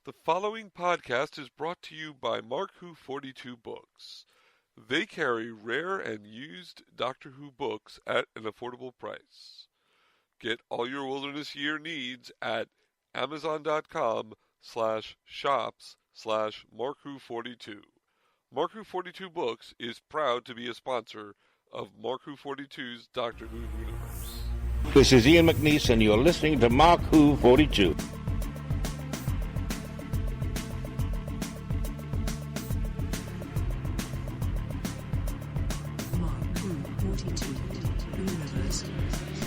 The following podcast is brought to you by Mark Who 42 Books. They carry rare and used Doctor Who books at an affordable price. Get all your Wilderness Year needs at amazon.com/shops/Mark Who 42. Mark Who 42 Books is proud to be a sponsor of Mark Who 42's Doctor Who universe. This is Ian McNeice, and you're listening to Mark Who 42.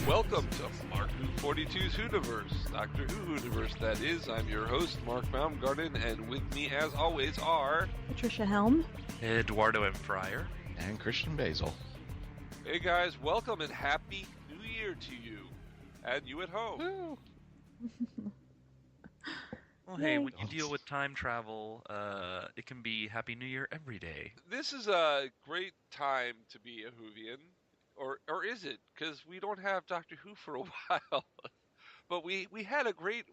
Welcome to Mark Who 42's Whoniverse, Doctor Who Whoniverse, that is. I'm your host, Mark Baumgarten, and with me, as always, are... Patricia Helm, Eduardo-m-freyre, and Christian Basel. Hey guys, welcome and Happy New Year to you, and you at home. Well, hey, when you deal with time travel, it can be Happy New Year every day. This is a great time to be a Whovian. Or is it? Because we don't have Doctor Who for a while. But we had a great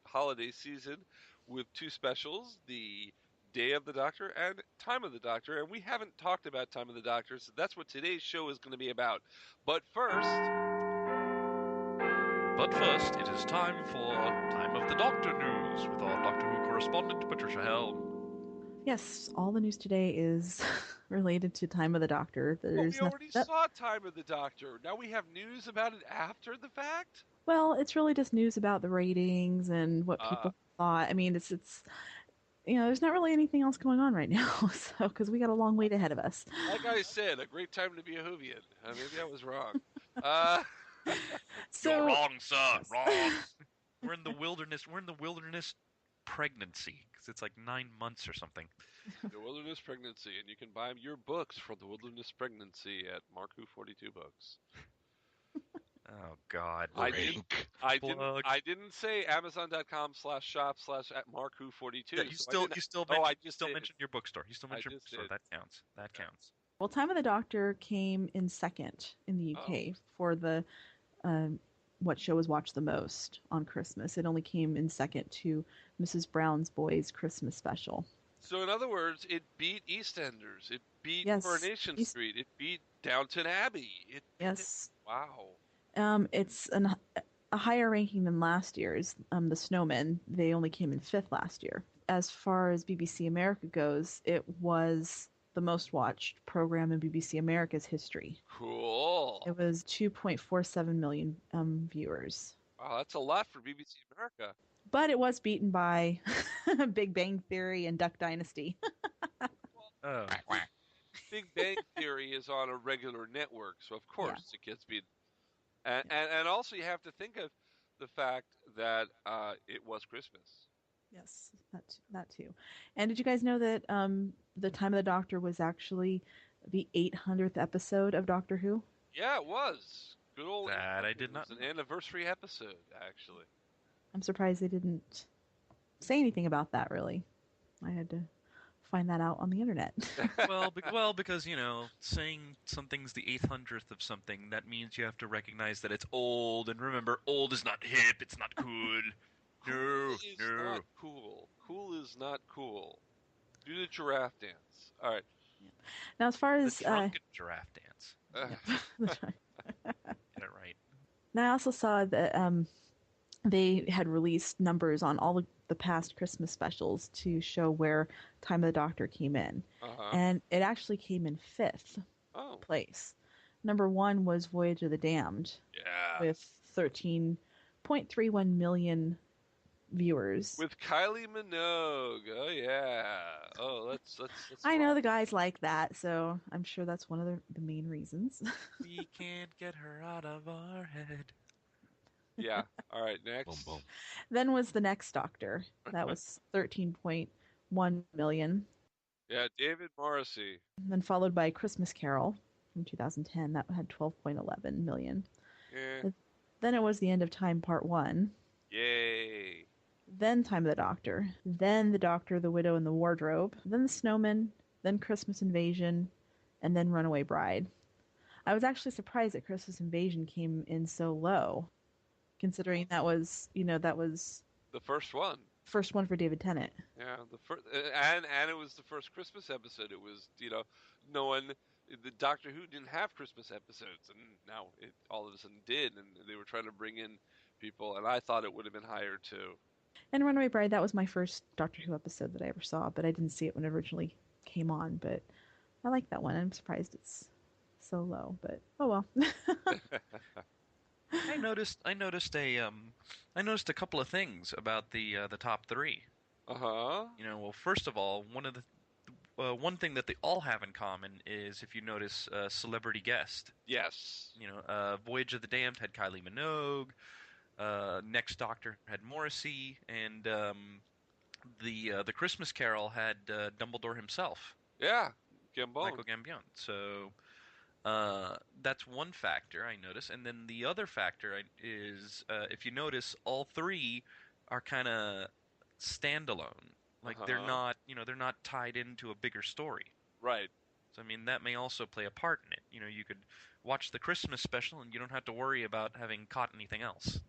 holiday season with two specials, the Day of the Doctor and Time of the Doctor, and we haven't talked about Time of the Doctor, so that's what today's show is going to be about. But first, it is time for Time of the Doctor news with our Doctor Who correspondent, Patricia Helm. Yes, all the news today is related to Time of the Doctor. We already saw Time of the Doctor. Now we have news about it after the fact? Well, it's really just news about the ratings and what people thought. I mean, it's there's not really anything else going on right now, so because we got a long wait ahead of us. Like I said, a great time to be a Whovian. Maybe I was wrong. You're wrong, sir. Wrong. We're in the wilderness. We're in the wilderness pregnancy because it's like 9 months or something. The Wilderness Pregnancy, and you can buy your books from the Wilderness Pregnancy at Mark Who 42 Books. Oh God! I didn't say amazon.com/shop/at Mark Who 42. Yeah, you still mentioned your bookstore. You still mentioned your bookstore. That counts. That counts. Well, Time of the Doctor came in second in the UK for the what show was watched the most on Christmas. It only came in second to Mrs. Brown's Boys Christmas special. So in other words, it beat EastEnders. It beat Coronation Street. It beat Downton Abbey. Wow. It's a higher ranking than last year's. The Snowmen, they only came in fifth last year. As far as BBC America goes, it was the most watched program in BBC America's history. Cool. It was 2.47 million viewers. Wow, that's a lot for BBC America. But it was beaten by Big Bang Theory and Duck Dynasty. Big Bang Theory is on a regular network, so of course it gets beaten. And also you have to think of the fact that it was Christmas. Yes, that too. And did you guys know that the Time of the Doctor was actually the 800th episode of Doctor Who? Yeah, it was. Good old. That I did not. It was an anniversary episode, actually. I'm surprised they didn't say anything about that, really. I had to find that out on the internet. well, because, saying something's the 800th of something, that means you have to recognize that it's old, and remember, old is not hip, it's not cool. Cool is not cool. Cool is not cool. Do the giraffe dance. All right. Yeah. Now, as far as... The drunken giraffe dance. Get it right. Now, I also saw that they had released numbers on all of the past Christmas specials to show where Time of the Doctor came in. And it actually came in fifth place. Number one was Voyage of the Damned. Yeah. With 13.31 million viewers. With Kylie Minogue. Oh, yeah. Oh, let's I know the guys like that, so I'm sure that's one of the main reasons. We can't get her out of our head. Yeah. All right, next. Boom, boom. Then was The Next Doctor. That was 13.1 million. Yeah, David Morrissey. Then followed by Christmas Carol from 2010. That had 12.11 million. Yeah. Then it was The End of Time Part 1. Yay. Then Time of the Doctor. Then The Doctor, the Widow, and the Wardrobe. Then The Snowman. Then Christmas Invasion. And then Runaway Bride. I was actually surprised that Christmas Invasion came in so low, considering that was The first one. First one for David Tennant. Yeah, the first, and it was the first Christmas episode. It was, no one, the Doctor Who didn't have Christmas episodes, and now it all of a sudden did, and they were trying to bring in people, and I thought it would have been higher too. And Runaway Bride, that was my first Doctor Who episode that I ever saw, but I didn't see it when it originally came on. But I like that one. I'm surprised it's so low, but oh well. I noticed a couple of things about the top three. Well, first of all, one thing that they all have in common is, if you notice, celebrity guest. Yes. Voyage of the Damned had Kylie Minogue. Next Doctor had Morrissey, and the Christmas Carol had Dumbledore himself. Yeah, Gambon. Michael Gambon. So that's one factor I notice, and then the other factor is, if you notice, all three are kind of standalone. Like they're not tied into a bigger story. Right. So I mean, that may also play a part in it. You could watch the Christmas special and you don't have to worry about having caught anything else.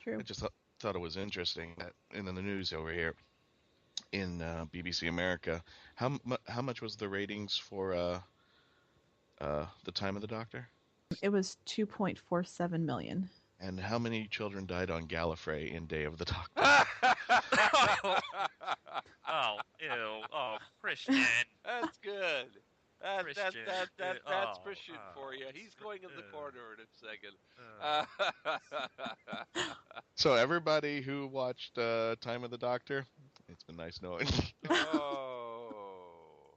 True. I just thought it was interesting that in the news over here in BBC America, how much was the ratings for the Time of the Doctor? It was 2.47 million. And how many children died on Gallifrey in Day of the Doctor? Oh, ew. Oh, Christian. That's good. That's Oh, Christian for you. He's going in the corner in a second. So everybody who watched Time of the Doctor, it's been nice knowing.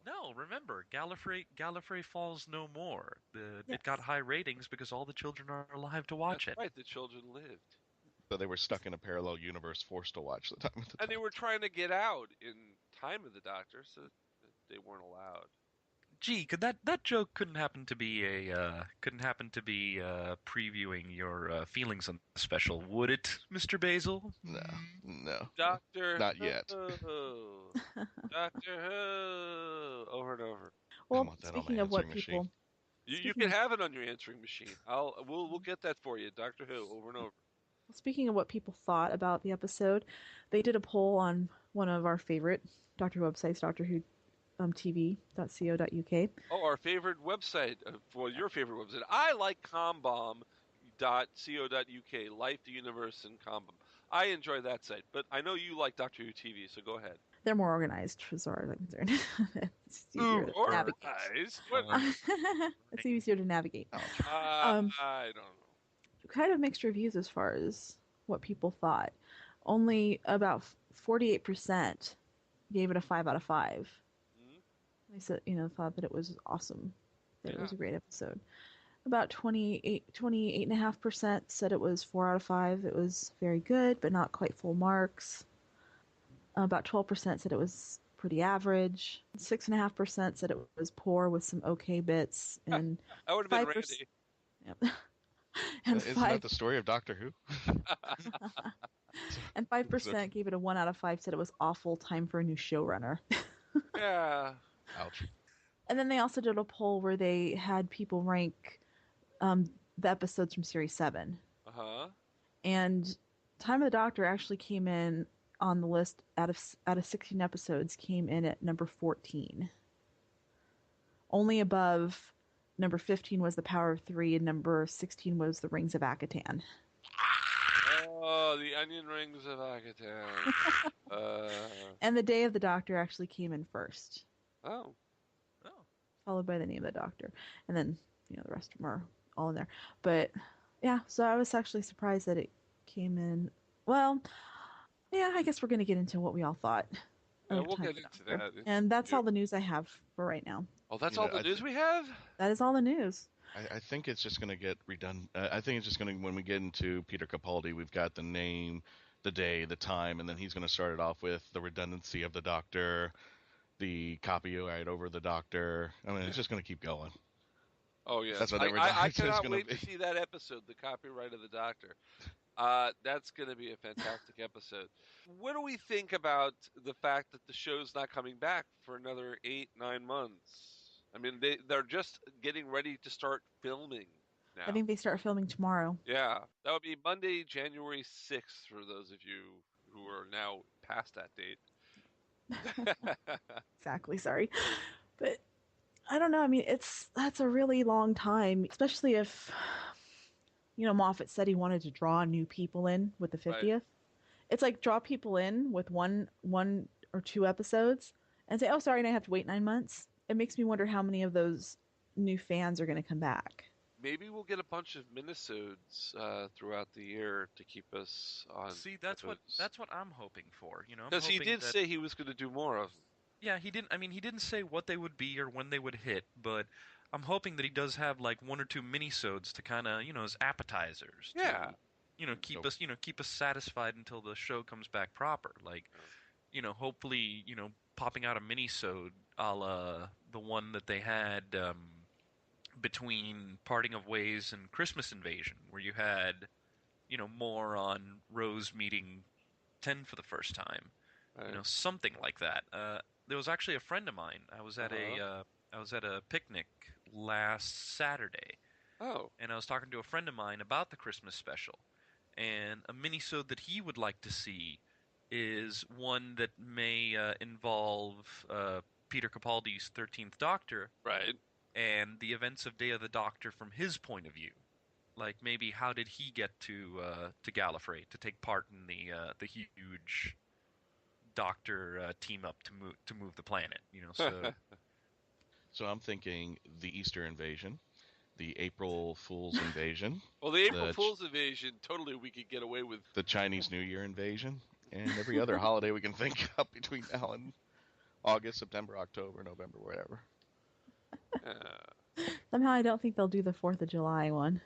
No, remember, Gallifrey Falls no more. Yes. It got high ratings because all the children are alive to watch That's it. right, the children lived. So they were stuck in a parallel universe, forced to watch the Time of the Doctor. And they were trying to get out in Time of the Doctor, so they weren't allowed. Gee, could that joke couldn't happen to be previewing your feelings on the special, would it, Mr. Basil? No. Doctor Not yet. Who. Doctor Who. Over and over. Well, speaking of what people... You can have it on your answering machine. We'll get that for you. Doctor Who, over and over. Speaking of what people thought about the episode, they did a poll on one of our favorite Doctor Who websites, Doctor Who TV.co.uk. Oh, our favorite website. Well, your favorite website. I like combomb.co.uk, Life, the Universe, and Combomb. I enjoy that site, but I know you like Doctor Who TV, so go ahead. They're more organized, as far as I'm concerned. It's easier to navigate. It's easier to navigate. I don't know. Kind of mixed reviews as far as what people thought. Only about 48% gave it a 5 out of 5. They said, thought that it was awesome, that it was a great episode. About 28.5% said it was 4 out of 5. It was very good, but not quite full marks. About 12% said it was pretty average. 6.5% said it was poor with some okay bits, and I would have been Randy. Yep. And Isn't that the story of Doctor Who? And 5% gave it a 1 out of 5. Said it was awful. Time for a new showrunner. Yeah. Ouch. And then they also did a poll where they had people rank the episodes from Series 7. And Time of the Doctor actually came in on the list out of 16 episodes, came in at number 14. Only above number 15 was The Power of Three, and number 16 was The Rings of Akatan. Oh, the onion rings of Akatan. And The Day of the Doctor actually came in first. Oh. Followed by The Name of the Doctor. And then, the rest of them are all in there. But, yeah, so I was actually surprised that it came in. Well, yeah, I guess we're going to get into what we all thought. Yeah, we'll get into that. And that's all the news I have for right now. Oh, that's all the news we have? That is all the news. I think it's just going to get redone. I think it's just going to, when we get into Peter Capaldi, we've got the name, the day, the time, and then he's going to start it off with the redundancy of the Doctor, the copyright over the Doctor. I mean, it's just going to keep going. Oh, yeah. That's what I cannot wait to see that episode, the copyright of the Doctor. That's going to be a fantastic episode. What do we think about the fact that the show's not coming back for another 8-9 months? I mean, they're just getting ready to start filming now. I think they start filming tomorrow. Yeah, that would be Monday, January 6th for those of you who are now past that date. Exactly, sorry. But I don't know. I mean, that's a really long time, especially if, Moffat said he wanted to draw new people in with the 50th. Right. It's like draw people in with one or two episodes and say, oh, sorry, and I have to wait 9 months. It makes me wonder how many of those new fans are going to come back. Maybe we'll get a bunch of minisodes throughout the year to keep us on. See, that's what I'm hoping for. Because he did say he was going to do more of them. Yeah, he didn't. I mean, he didn't say what they would be or when they would hit, but I'm hoping that he does have like one or two minisodes to kind of, as appetizers. Yeah. To, keep us satisfied until the show comes back proper. Like, hopefully, popping out a minisode a la the one that they had between Parting of Ways and Christmas Invasion, where you had, more on Rose meeting 10 for the first time. Right. Something like that. There was actually a friend of mine. I was at a picnic last Saturday. Oh. And I was talking to a friend of mine about the Christmas special. And a minisode that he would like to see is one that may involve Peter Capaldi's 13th Doctor. Right. And the events of Day of the Doctor from his point of view. Like maybe how did he get to Gallifrey to take part in the huge Doctor team up to move the planet, So, so I'm thinking the Easter invasion, the April Fool's invasion. Well, the April Fool's invasion, totally we could get away with. The Chinese New Year invasion, and every other holiday we can think of between now and August, September, October, November, whatever. Somehow I don't think they'll do the 4th of July one.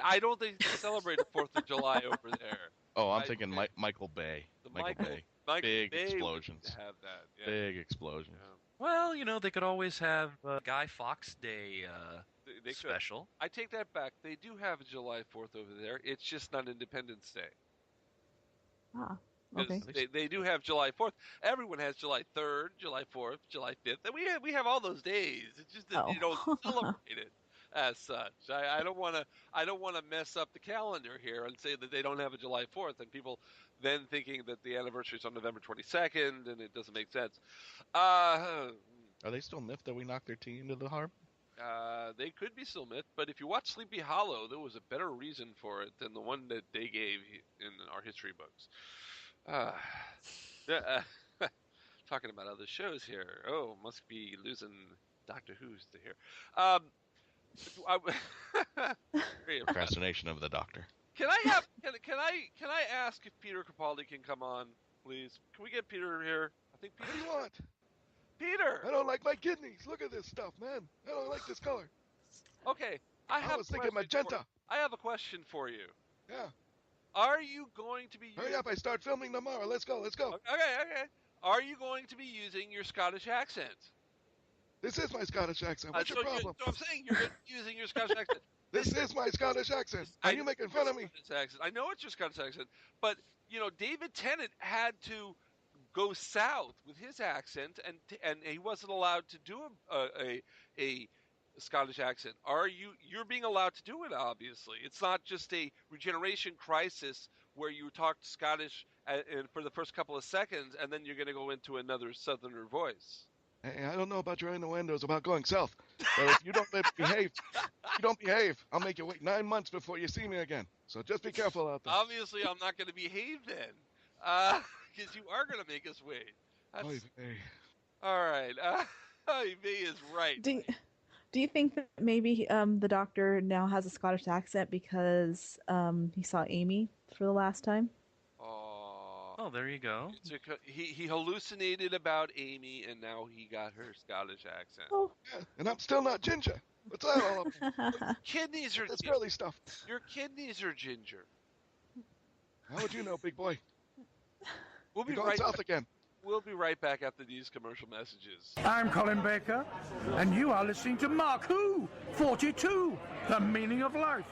I don't think they celebrate the 4th of July over there. Oh, I'm thinking Michael Bay. Michael Bay. Big explosions. Have that. Yeah. Big explosions. Yeah. Well, they could always have Guy Fawkes Day they special. Could. I take that back. They do have July 4th over there. It's just not Independence Day. Ah, okay. They do have July 4th. Everyone has July 3rd, July 4th, July 5th. And we have all those days. It's just that you don't celebrate it as such. I don't want to mess up the calendar here and say that they don't have a July 4th and people then thinking that the anniversary is on November 22nd and it doesn't make sense. Are they still miffed that we knocked their tea into the harbor? They could be still miffed, but if you watch Sleepy Hollow, there was a better reason for it than the one that they gave in our history books. Talking about other shows here. Oh, must be losing Doctor Who's to here. Procrastination of the Doctor. Can I ask if Peter Capaldi can come on, please? Can we get Peter here? I think Peter. What do you want? Peter! I don't like my kidneys. Look at this stuff, man. I don't like this color. Okay, I was thinking magenta. I have a question for you. Yeah. Are you going to be Hurry up, I start filming tomorrow. Let's go. Okay. Are you going to be using your Scottish accent? This is my Scottish accent. What's your problem? I'm saying you're using your Scottish accent. This is my Scottish accent. Are you making fun of me? I know it's your Scottish accent, but, David Tennant had to go south with his accent, and he wasn't allowed to do a Scottish accent. You're being allowed to do it, obviously. It's not just a regeneration crisis where you talk Scottish for the first couple of seconds, and then you're going to go into another Southerner voice. Hey, I don't know about your innuendos about going south, but if you don't behave, I'll make you wait 9 months before you see me again. So just be careful out there. Obviously, I'm not going to behave then, because you are going to make us wait. All right. Oy vey is right. Do you think that maybe the Doctor now has a Scottish accent because he saw Amy for the last time? Oh, there you go. He hallucinated about Amy, and now he got her Scottish accent. Oh. Yeah, and I'm still not ginger. What's that all about? Kidneys are. That's girly stuff. Your kidneys are ginger. How would you know, big boy? We'll be going south again. We'll be right back after these commercial messages. I'm Colin Baker, and you are listening to Mark Who 42, The Meaning of Life.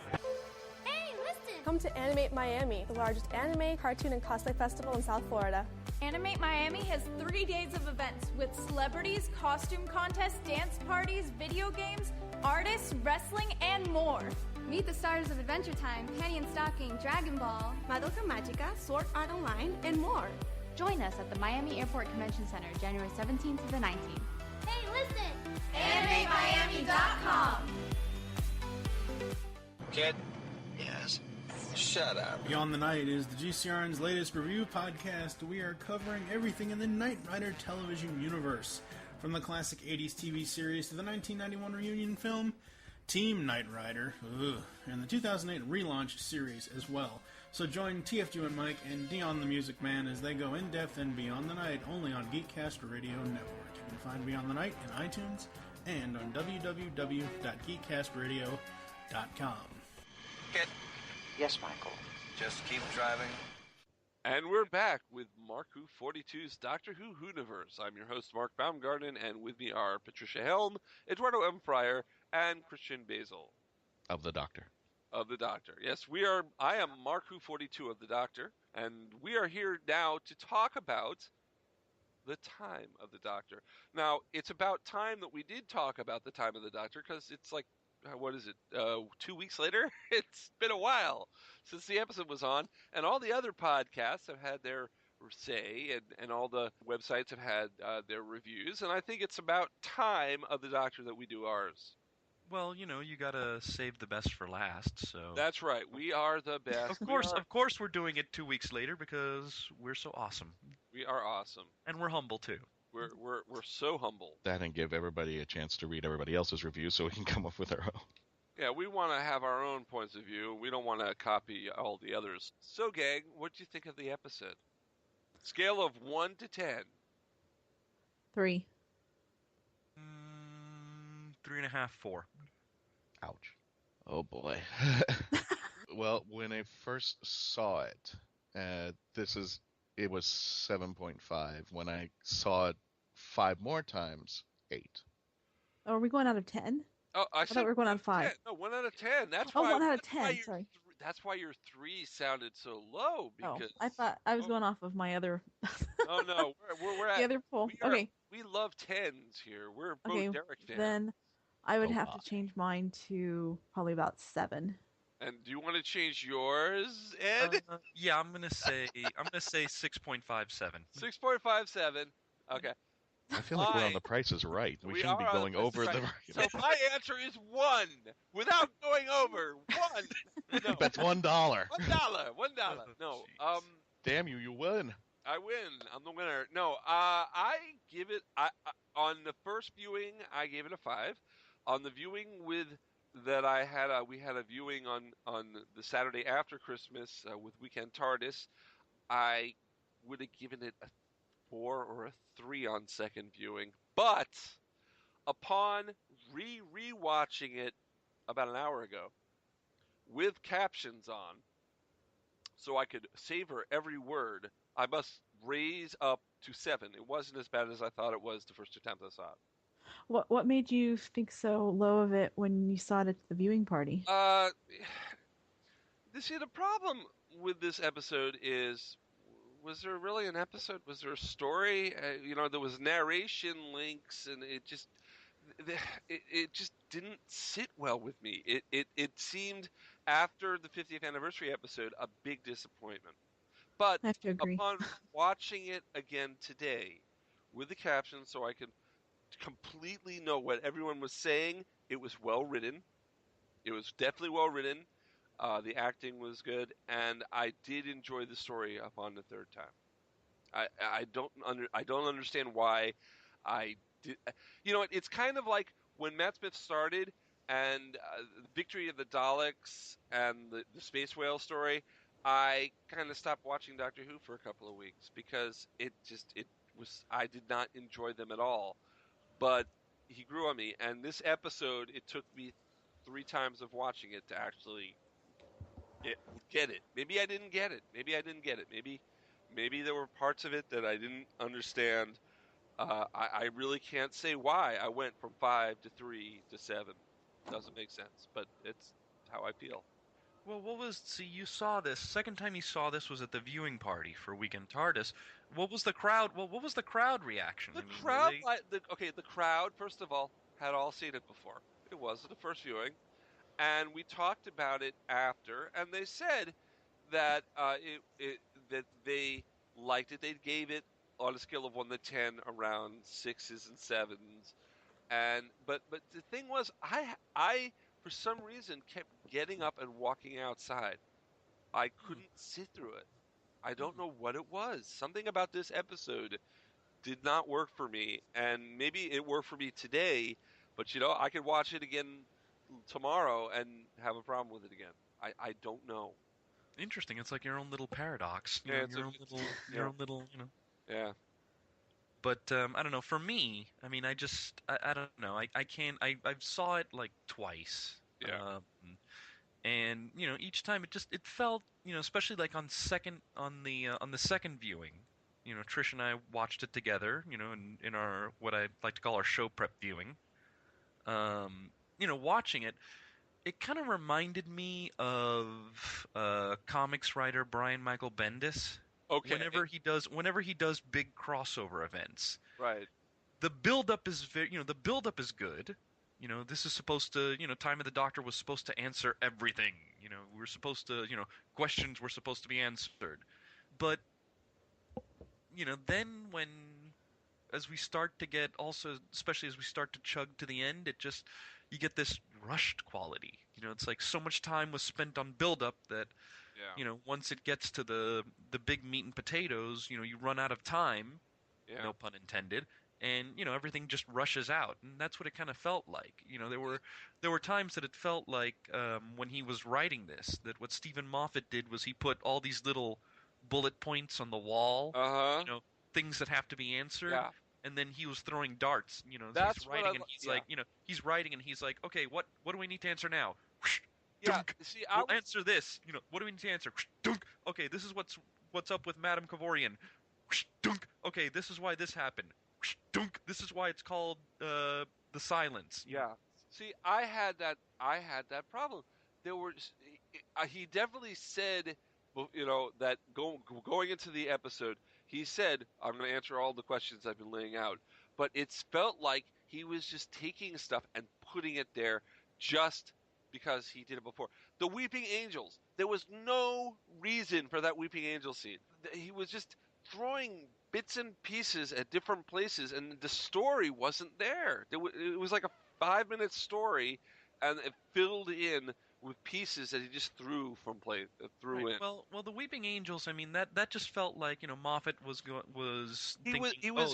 Hey, listen! Come to Animate Miami, the largest anime, cartoon, and cosplay festival in South Florida. Animate Miami has 3 days of events with celebrities, costume contests, dance parties, video games, artists, wrestling, and more. Meet the stars of Adventure Time, Penny and Stocking, Dragon Ball, Madoka Magica, Sword Art Online, and more. Join us at the Miami Airport Convention Center, January 17th to the 19th. Hey, listen! AnimeMiami.com. Kid? Yes? Shut up. Beyond the Night is the GCRN's latest review podcast. We are covering everything in the Knight Rider television universe, from the classic 80s TV series to the 1991 reunion film, Team Knight Rider, and the 2008 relaunched series as well. So join TFG and Mike and Dion the Music Man as they go in-depth and Beyond the Night only on Geekcast Radio Network. You can find Beyond the Night in iTunes and on www.geekcastradio.com. Kid? Yes, Michael. Just keep driving. And we're back with Mark Who 42's Doctor WHOniverse. I'm your host, Mark Baumgarten, and with me are Patricia Helm, Eduardo-m-Freyre, and Christian Basel. Of the Doctor. Of the Doctor. Yes, I am Mark Who 42 of the Doctor, and we are here now to talk about the time of the Doctor. Now, it's about time that we did talk about the time of the Doctor, because it's like, what is it, 2 weeks later? It's been a while since the episode was on, and all the other podcasts have had their say, and all the websites have had their reviews, and I think it's about time of the Doctor that we do ours. Well, you gotta save the best for last, so... That's right, we are the best. Of course we're doing it 2 weeks later, because we're so awesome. We are awesome. And we're humble, too. We're so humble. That and give everybody a chance to read everybody else's reviews so we can come up with our own. Yeah, we want to have our own points of view. We don't want to copy all the others. So, gang, what do you think of the episode? Scale of 1 to 10. 3. 3.5, 4. Ouch. Oh, boy. Well, when I first saw it, it was 7.5. When I saw it 5 more times, 8. Oh, are we going out of 10? Oh, I thought we were going out of 5. 10. No, 1 out of 10. That's why. why. 1 out of 10. Sorry. That's why your 3 sounded so low. Because I thought I was going off of my other. Oh no, we're at the other poll. Okay. We love 10s here. We're both Derek fans. Then I would have to change mine to probably about 7. And do you want to change yours, Ed? Yeah, I'm gonna say 6.57. 6.57. Okay. I feel like we're on The Price is Right. We shouldn't be going over the. So my answer is 1, without going over. 1. No. That's $1. $1. No. Damn you! You win. I win. I'm the winner. No. I give it. On the first viewing, I gave it a 5. On the viewing that I had, we had a viewing on the Saturday after Christmas with Weekend TARDIS. I would have given it a 4 or a 3 on second viewing. But upon rewatching it about an hour ago with captions on, so I could savor every word, I must raise up to 7. It wasn't as bad as I thought it was the first 2 times I saw it. What made you think so low of it when you saw it at the viewing party? See, the problem with this episode is, was there really an episode? Was there a story? There was narration links, and it just didn't sit well with me. It seemed, after the 50th anniversary episode, a big disappointment. But I have to agree. Upon watching it again today with the captions, so I could completely know what everyone was saying, it was well written. It was definitely well written. The acting was good, and I did enjoy the story upon the third time. I don't understand why I did. It's kind of like when Matt Smith started, and the Victory of the Daleks and the Space Whale story. I kind of stopped watching Doctor Who for a couple of weeks because I did not enjoy them at all. But he grew on me, and this episode, it took me 3 times of watching it to actually get it. Maybe I didn't get it. Maybe there were parts of it that I didn't understand. I really can't say why I went from 5 to 3 to 7. Doesn't make sense, but it's how I feel. Well, you saw this. Second time you saw this was at the viewing party for Weekend TARDIS. What was the crowd reaction? The crowd, first of all, had all seen it before. It was the first viewing. And we talked about it after, and they said that that they liked it. They gave it on a scale of 1 to 10 around 6s and 7s. And but the thing was, I for some reason kept getting up and walking outside. I couldn't sit through it. I don't know what it was. Something about this episode did not work for me, and maybe it worked for me today, but I could watch it again tomorrow and have a problem with it again. I don't know. Interesting. It's like your own little paradox. Yeah, Your own little. Yeah. But I don't know. For me, I mean, I don't know. I can't. I've saw it like twice. Yeah. And each time it felt, especially like on the second viewing, Trish and I watched it together, in our what I like to call our show prep viewing. Watching it kind of reminded me of comics writer Brian Michael Bendis. Okay. Whenever he does big crossover events, right? The build-up is good. This is supposed to, Time of the Doctor was supposed to answer everything. We're supposed to, questions were supposed to be answered. But, then as we start to get especially as we start to chug to the end, you get this rushed quality. It's like so much time was spent on build-up that, once it gets to the big meat and potatoes, you run out of time, no pun intended. And everything just rushes out, and that's what it kind of felt like. There were times that it felt like when he was writing this, that what Steven Moffat did was he put all these little bullet points on the wall, things that have to be answered, and then he was throwing darts. That's he's writing, and he's like, he's writing, and he's like, okay, what do we need to answer now? Yeah, see, we'll answer this. What do we need to answer? Okay, this is what's up with Madame Kavorian. Okay, this is why this happened. This is why it's called the silence. Yeah. See, I had that problem. He definitely said, that going into the episode, he said, "I'm going to answer all the questions I've been laying out." But it felt like he was just taking stuff and putting it there just because he did it before. The Weeping Angels. There was no reason for that Weeping Angel scene. He was just throwing bits and pieces at different places, and the story wasn't there. It was like a 5-minute story, and it filled in with pieces that he just threw in. Well, the Weeping Angels. I mean, that just felt like Moffat was thinking,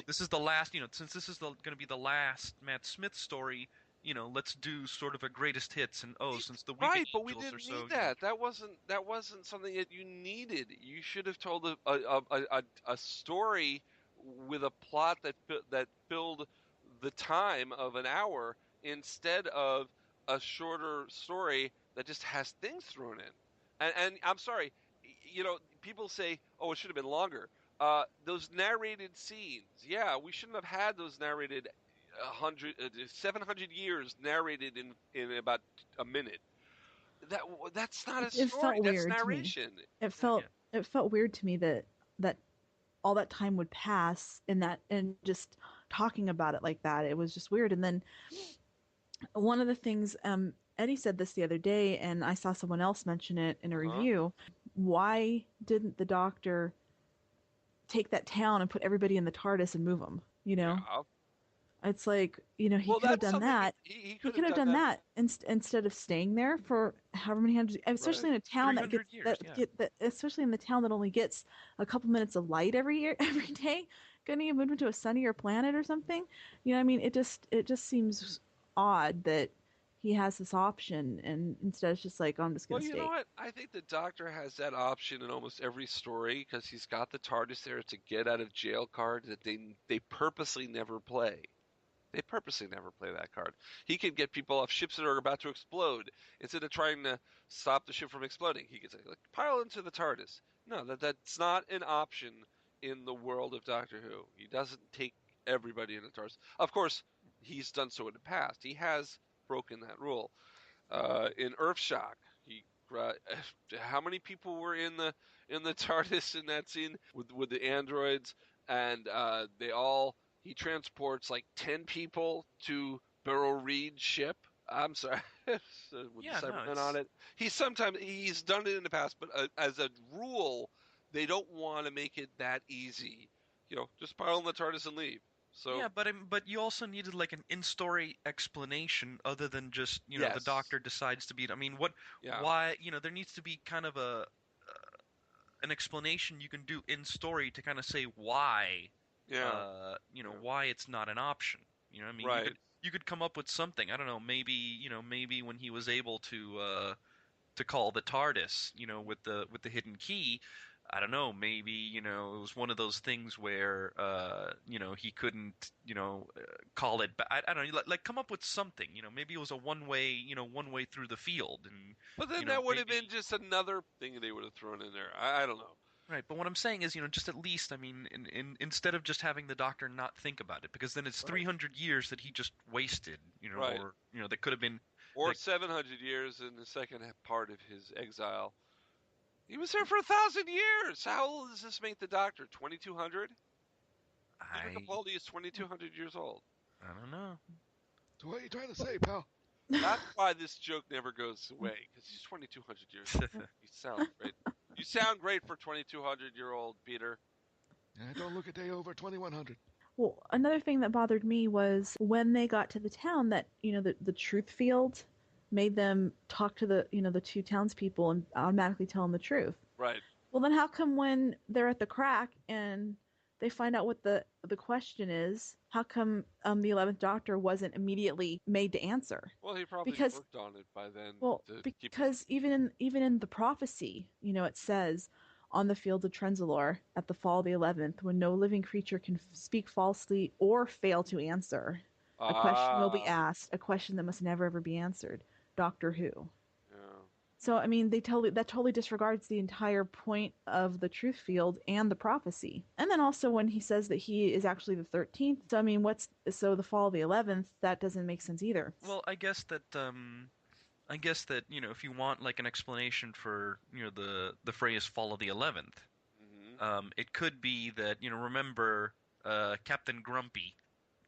this is the last. Since this is going to be the last Matt Smith story. Let's do sort of a greatest hits, and since the Weeping Angels but we didn't need that. That wasn't something that you needed. You should have told a story with a plot that filled the time of an hour instead of a shorter story that just has things thrown in. And I'm sorry, people say, it should have been longer. Those narrated scenes, we shouldn't have had those narrated 700 years narrated in about a minute. That's not a story. Felt that's weird narration. To me. It felt weird to me that all that time would pass and just talking about it like that. It was just weird. And then one of the things Eddie said this the other day, and I saw someone else mention it in a review. Why didn't the Doctor take that town and put everybody in the TARDIS and move them? It's like, he could have done that. He could have done that instead of staying there for however many hundred, especially in a town especially in the town that only gets a couple minutes of light every day. Couldn't he have moved to a sunnier planet or something? It just seems odd that he has this option, and instead it's just like, I'm just going to stay. Well, you know what? I think the Doctor has that option in almost every story because he's got the TARDIS there. It's a get out of jail card that they purposely never play. They purposely never play that card. He can get people off ships that are about to explode. Instead of trying to stop the ship from exploding, he gets like pile into the TARDIS. No, that's not an option in the world of Doctor Who. He doesn't take everybody in the TARDIS. Of course, he's done so in the past. He has broken that rule. In Earthshock, how many people were in the TARDIS in that scene with the androids, and he transports like 10 people to Beryl Reed's ship. I'm sorry. With Yeah, the no, Cybermen it's- on it. He's done it in the past, but as a rule, they don't want to make it that easy. Just pile in the TARDIS and leave. So yeah, but you also needed like an in-story explanation other than just the Yes. Doctor decides to be. I mean, Yeah. why there needs to be kind of an explanation you can do in story to kind of say why. Yeah. Why it's not an option. I mean, Right. you could come up with something. I don't know. Maybe when he was able to call the TARDIS, with the hidden key. I don't know. Maybe it was one of those things where he couldn't call it. But I don't know. Like come up with something. Maybe it was a one way through the field. And But then that would have been just another thing they would have thrown in there. I don't know. Right, but what I'm saying is, just at least, I mean, instead of just having the Doctor not think about it, because then it's 300 years that he just wasted, Right. or that could have been, Or 700 years in the second part of his exile. He was there for 1,000 years. How old does this make the Doctor? 2,200? Peter Capaldi is 2,200 years old. I don't know. So what are you trying to say, pal? That's why this joke never goes away, because he's 2,200 years old. He sounds great. You sound great for 2,200-year-old Peter. I don't look a day over 2,100. Well, another thing that bothered me was when they got to the town that, the truth field made them talk to the two townspeople and automatically tell them the truth. Right. Well, then how come when they're at the crack and they find out what the question is, how come the 11th Doctor wasn't immediately made to answer? Well, he probably worked on it by then. Well, because even in the prophecy, it says, on the field of Trenzalore at the fall of the 11th, when no living creature can speak falsely or fail to answer, a question will be asked, a question that must never ever be answered. Doctor Who. Yeah. So, I mean, that totally disregards the entire point of the truth field and the prophecy. And then also when he says that he is actually the 13th, so, I mean, the fall of the 11th, that doesn't make sense either. Well, I guess that if you want like an explanation for the phrase "fall of the 11th," it could be that remember Captain Grumpy.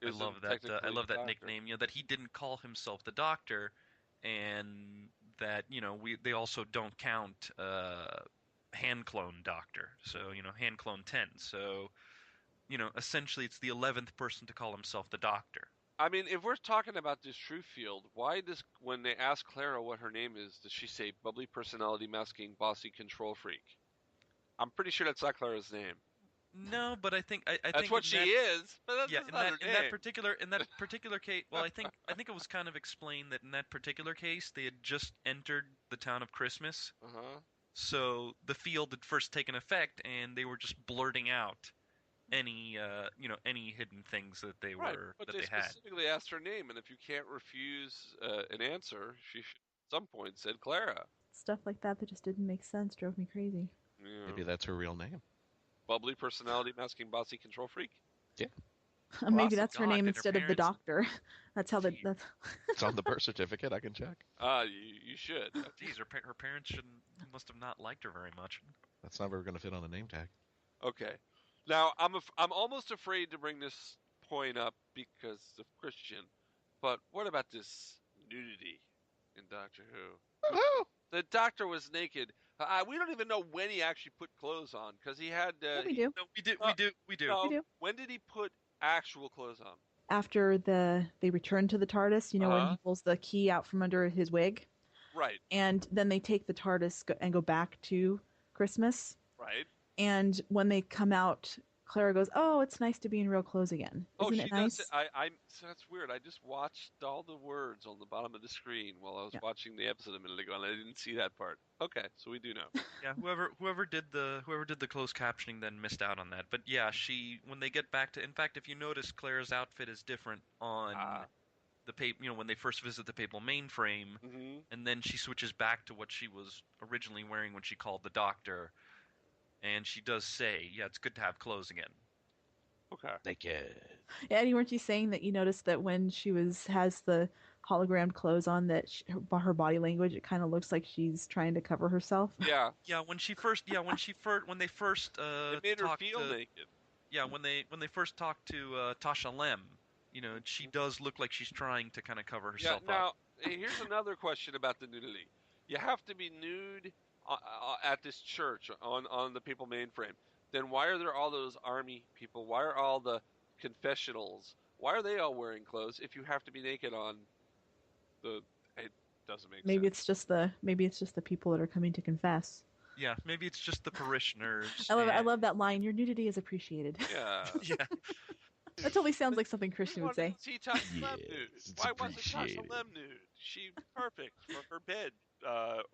I love that nickname. That he didn't call himself the Doctor, and that they also don't count hand clone Doctor. So hand clone 10. So essentially it's the 11th person to call himself the Doctor. I mean, if we're talking about this truth field, why when they ask Clara what her name is, does she say bubbly personality masking bossy control freak? I'm pretty sure that's not Clara's name. No, but I think that's what she is. But that's not her name. In that particular case, well, I think it was kind of explained that in that particular case they had just entered the town of Christmas. So the field had first taken effect, and they were just blurting out any hidden things that they were but that they they had. specifically asked her name, and if you can't refuse an answer, she should at some point said Clara. Stuff like that just didn't make sense. Drove me crazy. Yeah. Maybe that's her real name. Bubbly personality masking bossy control freak. Yeah. Maybe that's her name instead of the Doctor. That's how It's on the birth certificate. I can check. You should. Geez, her parents must have not liked her very much. That's not ever going to fit on a name tag. Okay. Now I'm almost afraid to bring this point up because of Christian, but what about this nudity in Doctor Who? The Doctor was naked. We don't even know when he actually put clothes on because he had. We do. No, we do. When did he put actual clothes on? After they return to the TARDIS, when he pulls the key out from under his wig. Right. And then they take the TARDIS and go back to Christmas. Right. And when they come out, Clara goes, "Oh, it's nice to be in real clothes again. Isn't it nice?" So that's weird. I just watched all the words on the bottom of the screen while I was watching the episode a minute ago, and I didn't see that part. Okay, so we do know. Yeah, whoever did the closed captioning then missed out on that. But yeah, when they get back to, in fact, if you notice, Clara's outfit is different on the when they first visit the papal mainframe, and then she switches back to what she was originally wearing when she called the Doctor. And she does say, yeah, it's good to have clothes again. Okay. Naked. Yeah, Eddie, weren't you saying that you noticed that when she has the hologrammed clothes on, that her body language, it kind of looks like she's trying to cover herself? Yeah. Yeah, when they first it made her feel naked. Yeah, when they first talked to Tasha Lem, she does look like she's trying to kind of cover herself up. Here's another question about the nudity. You have to be nude at this church on the People mainframe. Then why are there all those army people? Why are all the confessionals? Why are they all wearing clothes if you have to be naked on the? It doesn't make Maybe sense. it's just the people that are coming to confess. Yeah, maybe it's just the parishioners. I love that line. Your nudity is appreciated. Yeah. Yeah. That totally sounds like something Christian would say. See Tasha Lem nude. Why wasn't Tasha Lem nude? She's perfect for her bed,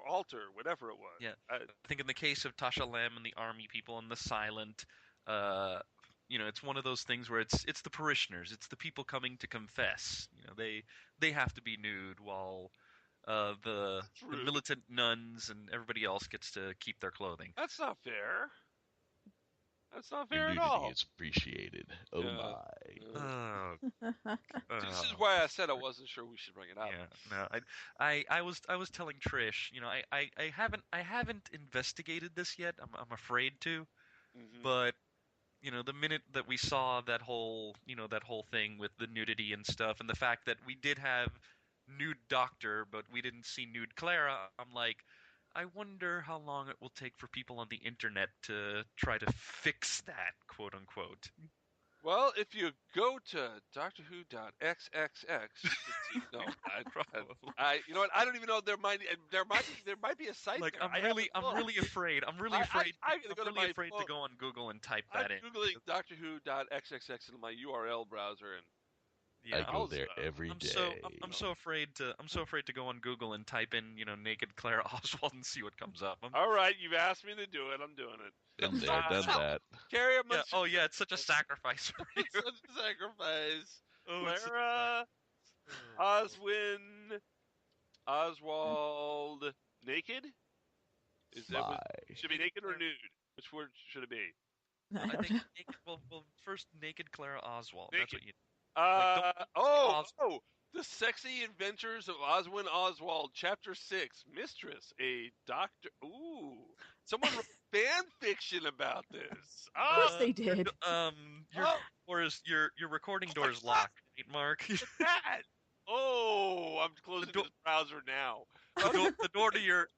altar, whatever it was. Yeah. I think in the case of Tasha Lem and the army people and the silent, it's one of those things where it's the parishioners, it's the people coming to confess. They have to be nude while the militant nuns and everybody else gets to keep their clothing. That's not fair. That's not fair Your at nudity all. is appreciated. Oh my. This is why I said I wasn't sure we should bring it up. Yeah, no, I was telling Trish, I haven't investigated this yet. I'm afraid to, but the minute that we saw that whole thing with the nudity and stuff, and the fact that we did have nude Doctor, but we didn't see nude Clara, I'm like, I wonder how long it will take for people on the internet to try to fix that, quote unquote. Well, if you go to doctorwho.xxx, you can see. No, you know what? I don't even know. There might be a site. Like, there. I'm really afraid. I'm really afraid to go on Google and type that in. I'm googling doctorwho.xxx in my URL browser, and I go there every day. I'm so afraid to go on Google and type in naked Clara Oswald and see what comes up. All right, you've asked me to do it. I'm doing it. Been there, done that. Carrie, it's such a sacrifice for you. Such a sacrifice. Oh, Clara, Oswald, naked? Should be naked or nude? Which word should it be? I think naked, well, first naked Clara Oswald. Naked. That's what you. The Sexy Adventures of Oswin Oswald, Chapter 6, Mistress, a Doctor. Ooh, someone wrote fan fiction about this. Of course they did. Your recording door is locked, right, Mark? That. Oh, I'm closing this browser now. The door to your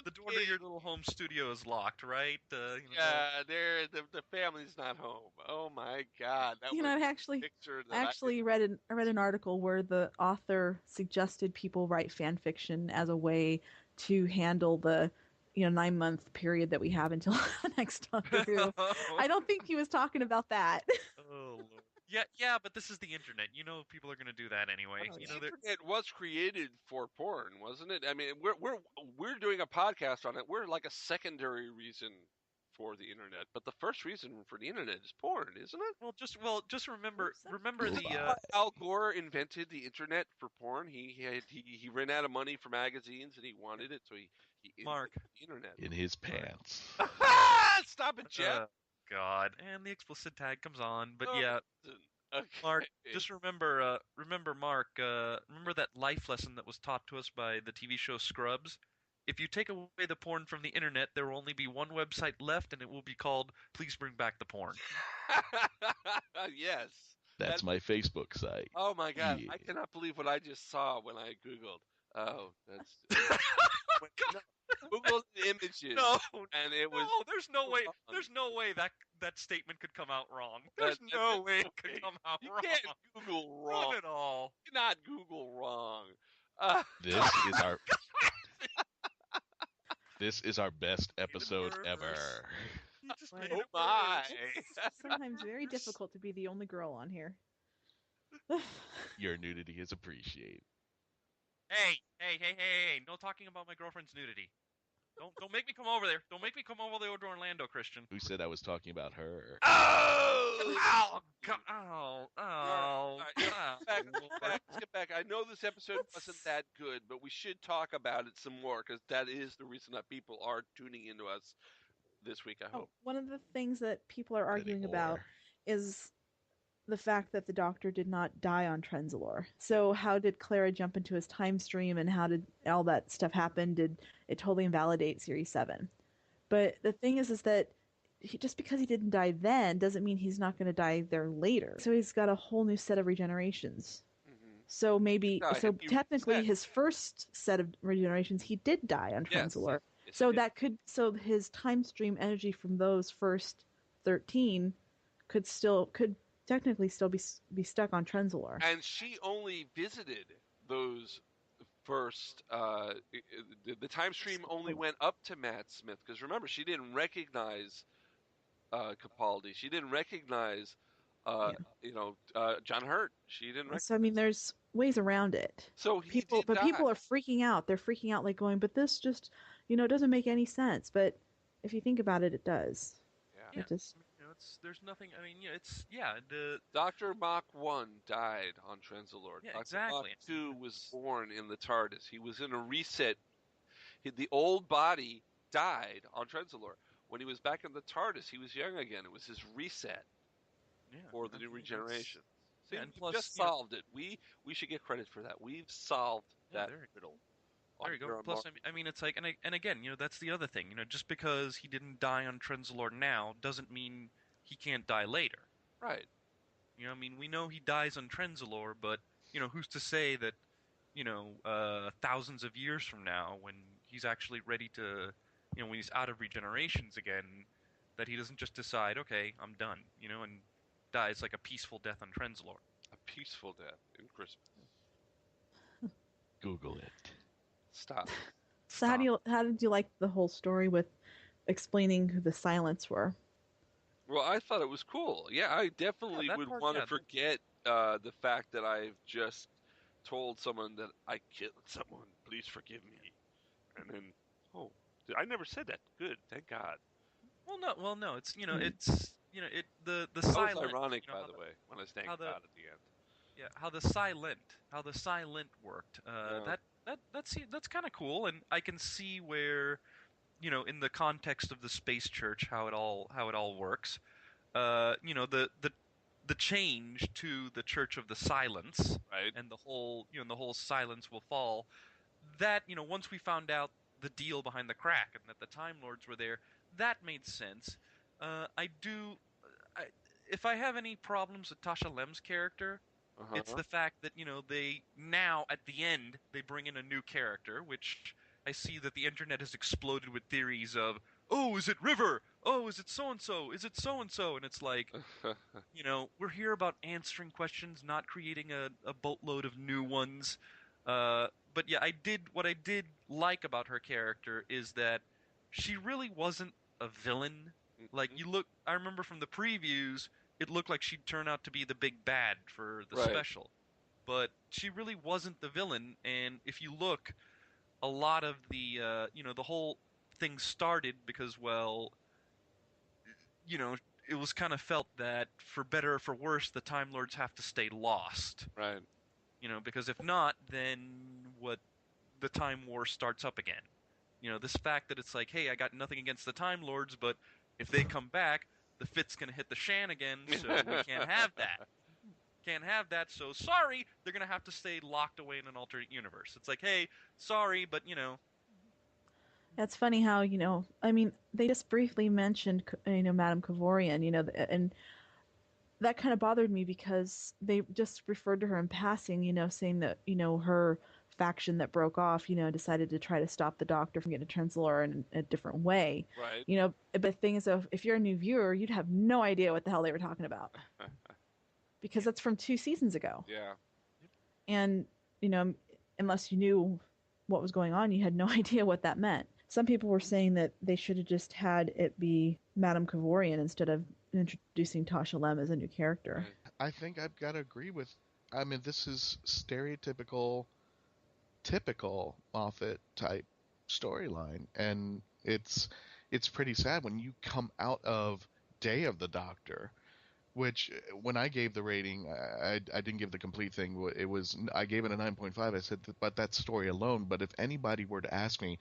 the door to your little home studio is locked, right? The family's not home. Oh my God! I actually read an article where the author suggested people write fan fiction as a way to handle the 9-month period that we have until the next Doctor Who. I don't think he was talking about that. Oh Lord. Yeah, but this is the internet. People are going to do that anyway. The internet was created for porn, wasn't it? I mean, we're doing a podcast on it. We're like a secondary reason for the internet, but the first reason for the internet is porn, isn't it? Just remember Al Gore invented the internet for porn. He ran out of money for magazines and he wanted it, so he Mark the internet in his pants. Stop it, Jeff. God, and the explicit tag comes on, but Okay. Mark, just remember, Mark, remember that life lesson that was taught to us by the TV show Scrubs? If you take away the porn from the internet, there will only be one website left, and it will be called "Please Bring Back the Porn." Yes. That's my Facebook site. Oh my God! Yeah. I cannot believe what I just saw when I Googled. Oh, that's. Google images. No, and it was. No, there's no way. There's no way that statement could come out wrong. There's no way it could come out wrong. You can't Google wrong. Not at all. You cannot Google wrong. This is our best episode ever. Oh my! It's sometimes very difficult to be the only girl on here. Your nudity is appreciated. Hey! No talking about my girlfriend's nudity. Don't make me come over there. Don't make me come over there to Orlando, Christian. Who said I was talking about her? Oh! Let's get back. I know this episode wasn't that good, but we should talk about it some more because that is the reason that people are tuning into us this week, I hope. One of the things that people are arguing about is the fact that the Doctor did not die on Trenzalore. So how did Clara jump into his time stream, and how did all that stuff happen? Did it totally invalidate Series 7? But the thing is that just because he didn't die then doesn't mean he's not going to die there later. So he's got a whole new set of regenerations. Mm-hmm. So maybe, Yeah, so he technically, reset. his first set of regenerations, he did die on Trenzalore. Yes, So that could, so his time stream energy from those first 13 could technically still be stuck on Trenzalore. And she only visited those first. The time stream only went up to Matt Smith because remember, she didn't recognize Capaldi. She didn't recognize, John Hurt. She didn't recognize. So I mean, there's ways around it. So people are freaking out. They're freaking out, like going, but this just, doesn't make any sense. But if you think about it, it does. Yeah. It just. There's nothing. I mean, the Dr. Mach 1 died on Trenzalore. Yeah, Dr. exactly. Mach 2 was born in the TARDIS. He was in a reset. The old body died on Trenzalore. When he was back in the TARDIS, he was young again. It was his reset for the new regeneration. See, and we plus, just solved it. We should get credit for that. We've solved that riddle. There you go. Plus, I mean, it's like, and again, that's the other thing. Just because he didn't die on Trenzalore now doesn't mean he can't die later. Right. I mean, we know he dies on Trenzalore, but who's to say that thousands of years from now, when he's actually ready to, when he's out of regenerations again, that he doesn't just decide, okay, I'm done, and dies like a peaceful death on Trenzalore. A peaceful death in Christmas. Google it. Stop. So how did you like the whole story with explaining who the Silents were? Well, I thought it was cool. Yeah, I definitely would want to forget the fact that I've just told someone that I killed someone. Please forgive me. And then, I never said that. Good, thank God. Well, no. It's the that silent. was ironic, by the way, when I was thank God at the end. Yeah, how the silent worked. That's kind of cool, and I can see where, in the context of the space church, how it all works. The change to the Church of the Silence, right, and the whole silence will fall. That once we found out the deal behind the crack and that the Time Lords were there, that made sense. If I have any problems with Tasha Lem's character, it's the fact that they now at the end they bring in a new character, which I see that the internet has exploded with theories of, oh, is it River? Oh, is it so-and-so? Is it so-and-so? And it's like, we're here about answering questions, not creating a boatload of new ones. But yeah, what I did like about her character is that she really wasn't a villain. Like, I remember from the previews, it looked like she'd turn out to be the big bad for the special. But she really wasn't the villain, and if you look, a lot of the, the whole thing started because, well, it was kind of felt that, for better or for worse, the Time Lords have to stay lost. Right. Because if not, then the Time War starts up again. This fact that it's like, hey, I got nothing against the Time Lords, but if they come back, the fit's going to hit the shan again, so we can't have that. Can't have that, so sorry, they're going to have to stay locked away in an alternate universe. It's like, hey, sorry, but, That's funny how, I mean, they just briefly mentioned, Madame Kavorian, and that kind of bothered me because they just referred to her in passing, saying that, her faction that broke off, decided to try to stop the Doctor from getting to Trenzalore in a different way. Right. But the thing is, if you're a new viewer, you'd have no idea what the hell they were talking about. Because that's from 2 seasons ago. Yeah. And, unless you knew what was going on, you had no idea what that meant. Some people were saying that they should have just had it be Madame Kavorian instead of introducing Tasha Lem as a new character. I think I've got to agree with, this is typical Moffat type storyline, and it's pretty sad when you come out of Day of the Doctor, which when I gave the rating, I didn't give the complete thing. I gave it a 9.5. I said, but that story alone. But if anybody were to ask me,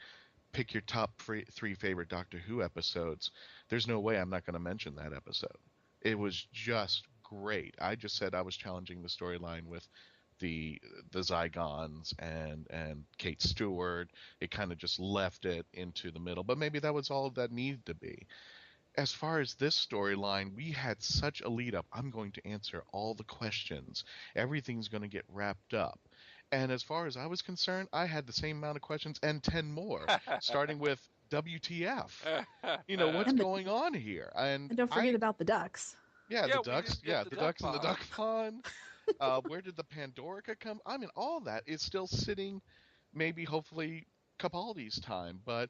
pick your top 3 favorite Doctor Who episodes, there's no way I'm not going to mention that episode. It was just great. I just said I was challenging the storyline with the Zygons and Kate Stewart. It kind of just left it into the middle, but maybe that was all that needed to be. as far as this storyline, we had such a lead up. I'm going to answer all the questions. Everything's going to get wrapped up. And as far as I was concerned, I had the same amount of questions and 10 more, starting with WTF. What's going on here? And don't forget about the ducks. Yeah, the ducks. Yeah, the ducks in the duck pond. Where did the Pandorica come? I mean, all that is still sitting, maybe, hopefully, Capaldi's time. But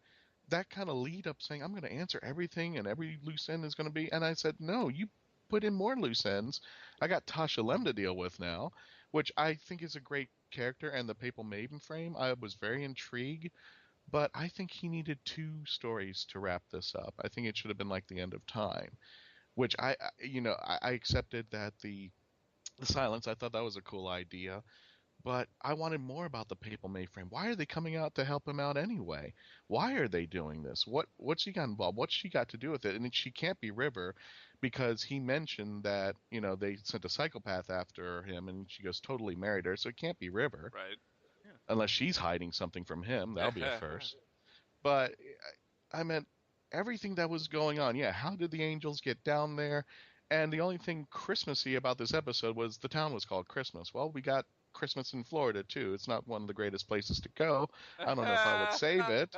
that kind of lead up saying, I'm going to answer everything and every loose end is going to be. And I said, no, you put in more loose ends. I got Tasha Lem to deal with now, which I think is a great character. And the Papal Maiden frame, I was very intrigued. But I think he needed 2 stories to wrap this up. I think it should have been like the end of time, which I accepted that the silence. I thought that was a cool idea. But I wanted more about the Papal Mayframe. Why are they coming out to help him out anyway? Why are they doing this? What's she got involved? What's she got to do with it? And she can't be River because he mentioned that, they sent a psychopath after him and she goes totally married her. So it can't be River. Right. Yeah. Unless she's hiding something from him. That'll be a first. But I meant everything that was going on. Yeah, how did the angels get down there? And the only thing Christmassy about this episode was the town was called Christmas. Well, we got Christmas in Florida, too. It's not one of the greatest places to go. I don't know if I would save it.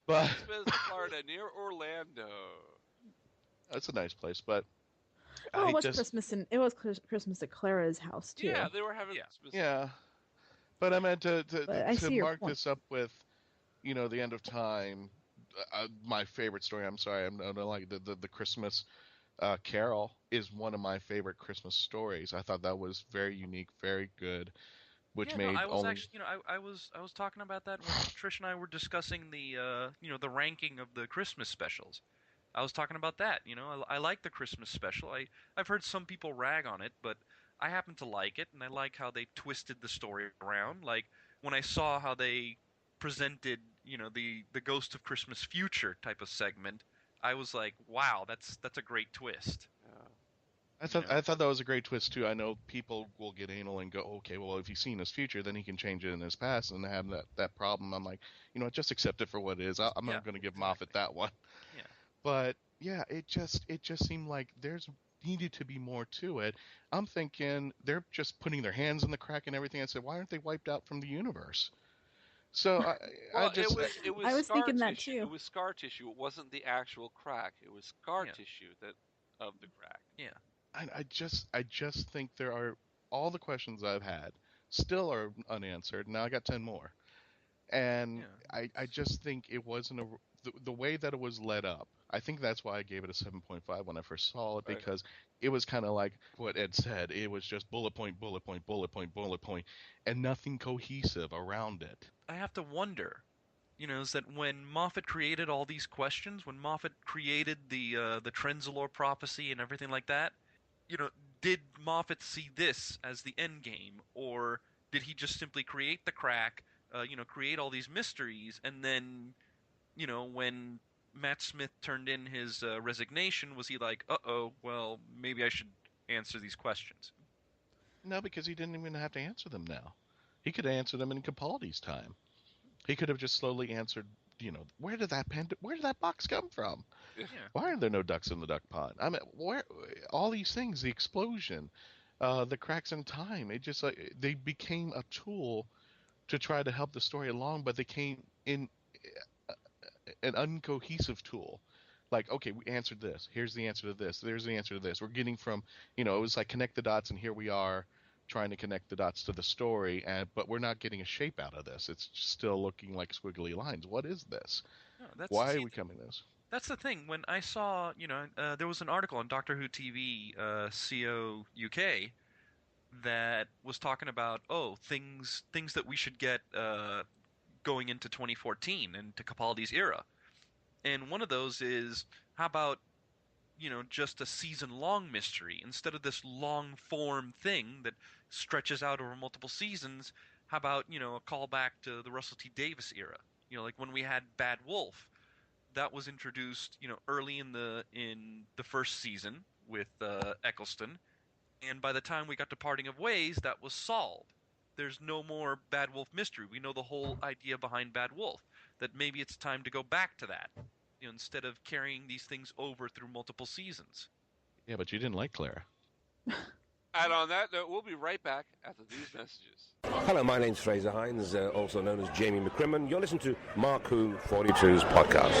But Christmas, Florida, near Orlando. That's a nice place, but... Well, it was Christmas at Clara's house, too. Yeah, they were having Christmas. Yeah. But I meant to mark point. this up with, the end of time. My favorite story, I'm sorry, I'm like the Christmas... Carol is one of my favorite Christmas stories. I thought that was very unique, very good. I was talking about that when Trish and I were discussing the ranking of the Christmas specials. I was talking about that. I like the Christmas special. I've heard some people rag on it, but I happen to like it, and I like how they twisted the story around. Like when I saw how they presented, the Ghost of Christmas Future type of segment. I was like, wow, that's a great twist. Yeah. I thought that was a great twist too. I know people will get anal and go, okay, well, if he's seen his future, then he can change it in his past and have that problem. I'm like, just accept it for what it is. I'm not going to give Moffat that one. Yeah. But yeah, it just seemed like there's needed to be more to it. I'm thinking they're just putting their hands in the crack and everything. I said, why aren't they wiped out from the universe? So it was I was scar thinking that tissue. too. It was scar tissue. It wasn't the actual crack. It was scar tissue of the crack. Yeah. I just think there are all the questions I've had still are unanswered. Now I got 10 more, and I just think it wasn't the way that it was led up. I think that's why I gave it a 7.5 when I first saw it, because it was kind of like what Ed said. It was just bullet point, bullet point, bullet point, bullet point, and nothing cohesive around it. I have to wonder, is that when Moffat created all these questions, when Moffat created the Trenzalore prophecy and everything like that, did Moffat see this as the end game, or did he just simply create the crack, create all these mysteries, and then, when Matt Smith turned in his resignation, was he like, well, maybe I should answer these questions? No, because he didn't even have to answer them now. He could answer them in Capaldi's time. He could have just slowly answered, where did that box come from? Yeah. Why are there no ducks in the duck pond? I mean, where all these things, the explosion, the cracks in time, it just they became a tool to try to help the story along, but they came in an uncohesive tool. Like, okay, we answered this. Here's the answer to this. There's the answer to this. We're getting from, it was like connect the dots, and here we are trying to connect the dots to the story, but we're not getting a shape out of this. It's still looking like squiggly lines. What is this? Why are we coming this? That's the thing. When I saw, there was an article on Doctor Who TV, CO UK, that was talking about, things that we should get going into 2014 and to Capaldi's era. And one of those is, how about, just a season-long mystery instead of this long-form thing that stretches out over multiple seasons? How about, a callback to the Russell T Davies era? Like when we had Bad Wolf, that was introduced, early in the first season with Eccleston, and by the time we got to Parting of Ways, that was solved. There's no more Bad Wolf mystery. We know the whole idea behind Bad Wolf. That maybe it's time to go back to that. instead of carrying these things over through multiple seasons. Yeah, but you didn't like Clara. And on that note, we'll be right back after these messages. Hello, my name's Fraser Hines, also known as Jamie McCrimmon. You're listening to Mark Who 42's podcast.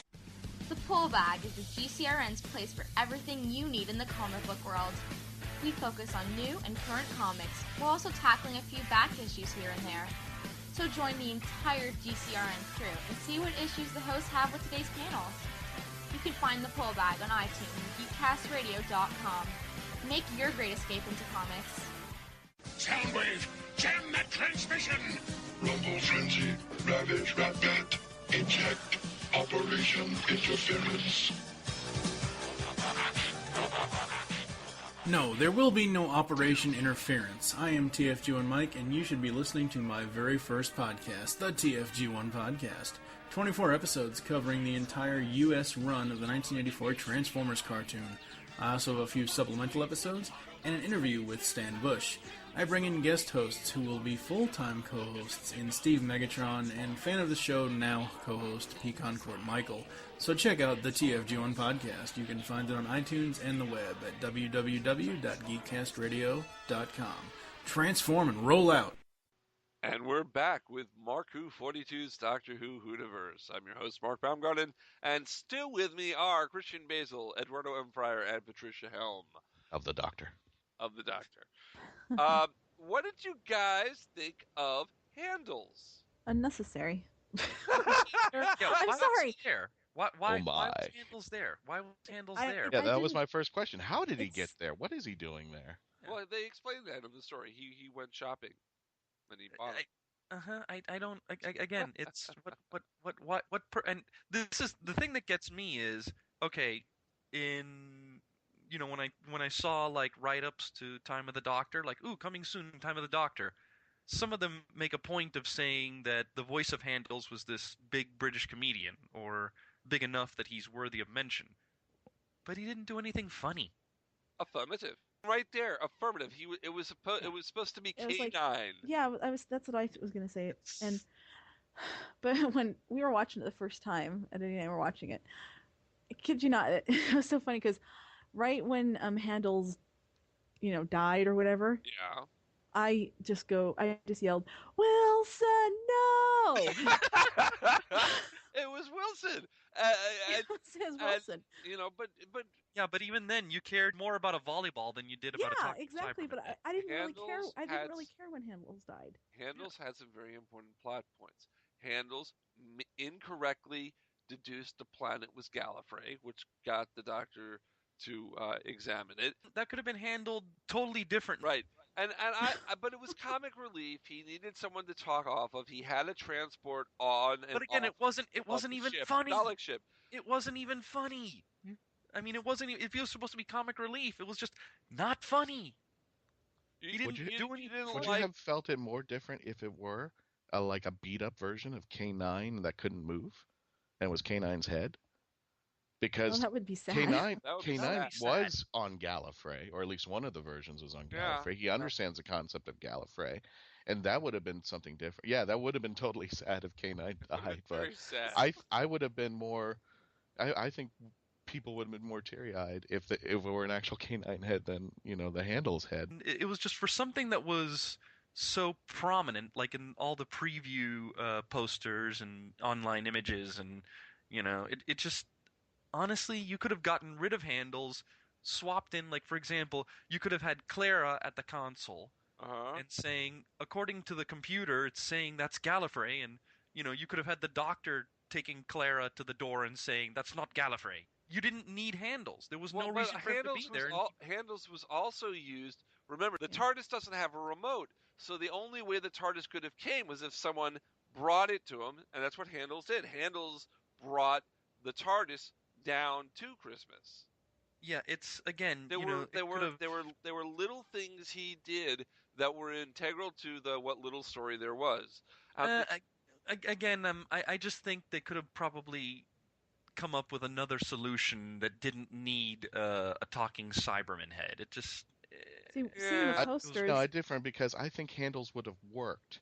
The Pull Bag is the GCRN's place for everything you need in the comic book world. We focus on new and current comics, while also tackling a few back issues here and there. So join the entire GCRN crew and see what issues the hosts have with today's panels. You can find the Pull Bag on iTunes and geekcast-radio.com. Make your great escape into comics. Soundwave, jam that transmission! Rumble Frenzy, Ravage Rat-Bat, Eject, Operation Interference. No, there will be no Operation Interference. I am TFG1 Mike, and you should be listening to my very first podcast, the TFG1 Podcast. 24 episodes covering the entire U.S. run of the 1984 Transformers cartoon. I also have a few supplemental episodes and an interview with Stan Bush. I bring in guest hosts who will be full-time co-hosts in Steve Megatron and fan of the show now co-host Pecan Court Michael. So check out the TFG1 Podcast. You can find it on iTunes and the web at www.geekcast-radio.com. Transform and roll out! And we're back with Mark Who 42's Doctor Who Whoniverse. I'm your host, Mark Baumgarten, and still with me are Christian Basel, Eduardo-m-Freyre, and Patricia Helm. Of the Doctor. What did you guys think of Handles? Unnecessary. Yeah, I'm sorry. Why Oh my. was Handles there? Why was Handles there? Yeah, that was my first question. How did he get there? What is he doing there? Well, they explained that in the story. He went shopping, and he bought it. I don't. Again, it's what. And this is the thing that gets me is okay. When I saw like write-ups to Time of the Doctor, like coming soon, Time of the Doctor. Some of them make a point of saying that the voice of Handles was this big British comedian, or big enough that he's worthy of mention. But he didn't do anything funny. Affirmative. Right there, affirmative. It was supposed to be K9. That's what I was going to say. But when we were watching it the first time, Eddie and I were watching it, I kid you not, it was so funny because right when Handles, died or whatever. Yeah. I just yelled, Wilson, no! It was Wilson. It was Wilson. But even then, you cared more about a volleyball than you did about a talking exactly. Cyberman. But I didn't really care. I didn't really care when Handles died. Handles had some very important plot points. Handles incorrectly deduced the planet was Gallifrey, which got the Doctor to examine it. That could have been handled totally different. Right. But it was comic relief. He needed someone to talk off of. He had a transport on and But again, off it wasn't even ship, funny. Dalek ship. It wasn't even funny. I mean, it wasn't. If it was supposed to be comic relief, it was just not funny. Would you have felt it more different if it were like a beat-up version of K9 that couldn't move, and it was K9's head? Because that would be sad. K9 was on Gallifrey, or at least one of the versions was on Gallifrey. Yeah. He understands the concept of Gallifrey, and that would have been something different. Yeah, that would have been totally sad if K9 died. But very sad. I would have been more. I think people would have been more teary-eyed if it were an actual K9 head than the Handles head. It was just for something that was so prominent, like in all the preview posters and online images, and it just. Honestly, you could have gotten rid of Handles, swapped in, like, for example, you could have had Clara at the console and saying, according to the computer, it's saying that's Gallifrey, and, you could have had the Doctor taking Clara to the door and saying, that's not Gallifrey. You didn't need Handles. There was no reason for him to be there. Handles was also used, remember, the TARDIS doesn't have a remote, so the only way the TARDIS could have came was if someone brought it to him, and that's what Handles did. Handles brought the TARDIS down to Christmas. Yeah, it's again. There were little things he did that were integral to what little story there was. I just think they could have probably come up with another solution that didn't need a talking Cyberman head. It just see the posters. No, different because I think Handles would have worked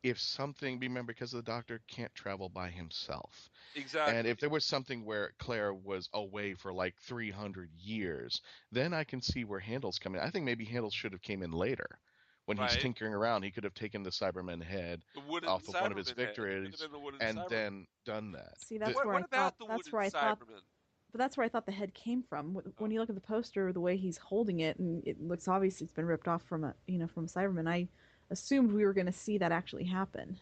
if something, remember, because the Doctor can't travel by himself. Exactly. And if there was something where Clara was away for like 300 years, then I can see where Handel's coming. I think maybe Handel should have came in later. When he's tinkering around, he could have taken the Cyberman head off of one of his victories and then done that. See, that's where I thought. That's where I thought. But that's where I thought the head came from. When you look at the poster, the way he's holding it, and it looks obvious it's been ripped off from a Cyberman. I assumed we were going to see that actually happen.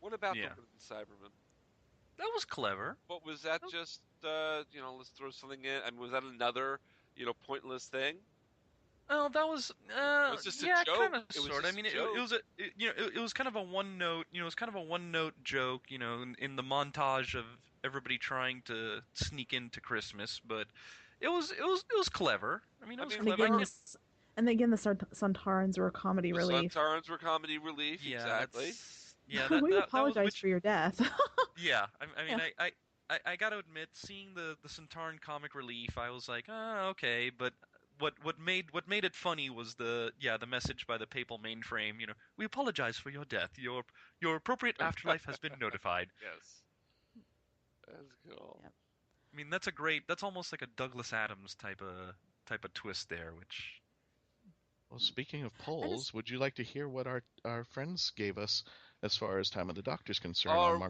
What about the wooden Cyberman? That was clever. What was that? Just let's throw something in. I mean, was that another pointless thing? Oh, that was it was just a joke. Kind of, sort. I mean, it was kind of a one note. It was kind of a one note joke. In the montage of everybody trying to sneak into Christmas, but it was clever. I mean, it was clever. And again, the Sontarans were a comedy relief. The Sontarans were comedy relief. Yeah, exactly. We apologize for your death. Yeah, I mean, I got to admit, seeing the Sontaran comic relief, I was like, okay, but. What made it funny was the message by the papal mainframe. We apologize for your death. Your appropriate afterlife has been notified. Yes, that's cool. Yep. I mean, that's almost like a Douglas Adams type of twist there. Which, well, speaking of polls, would you like to hear what our friends gave us as far as Time of the Doctor's concerned?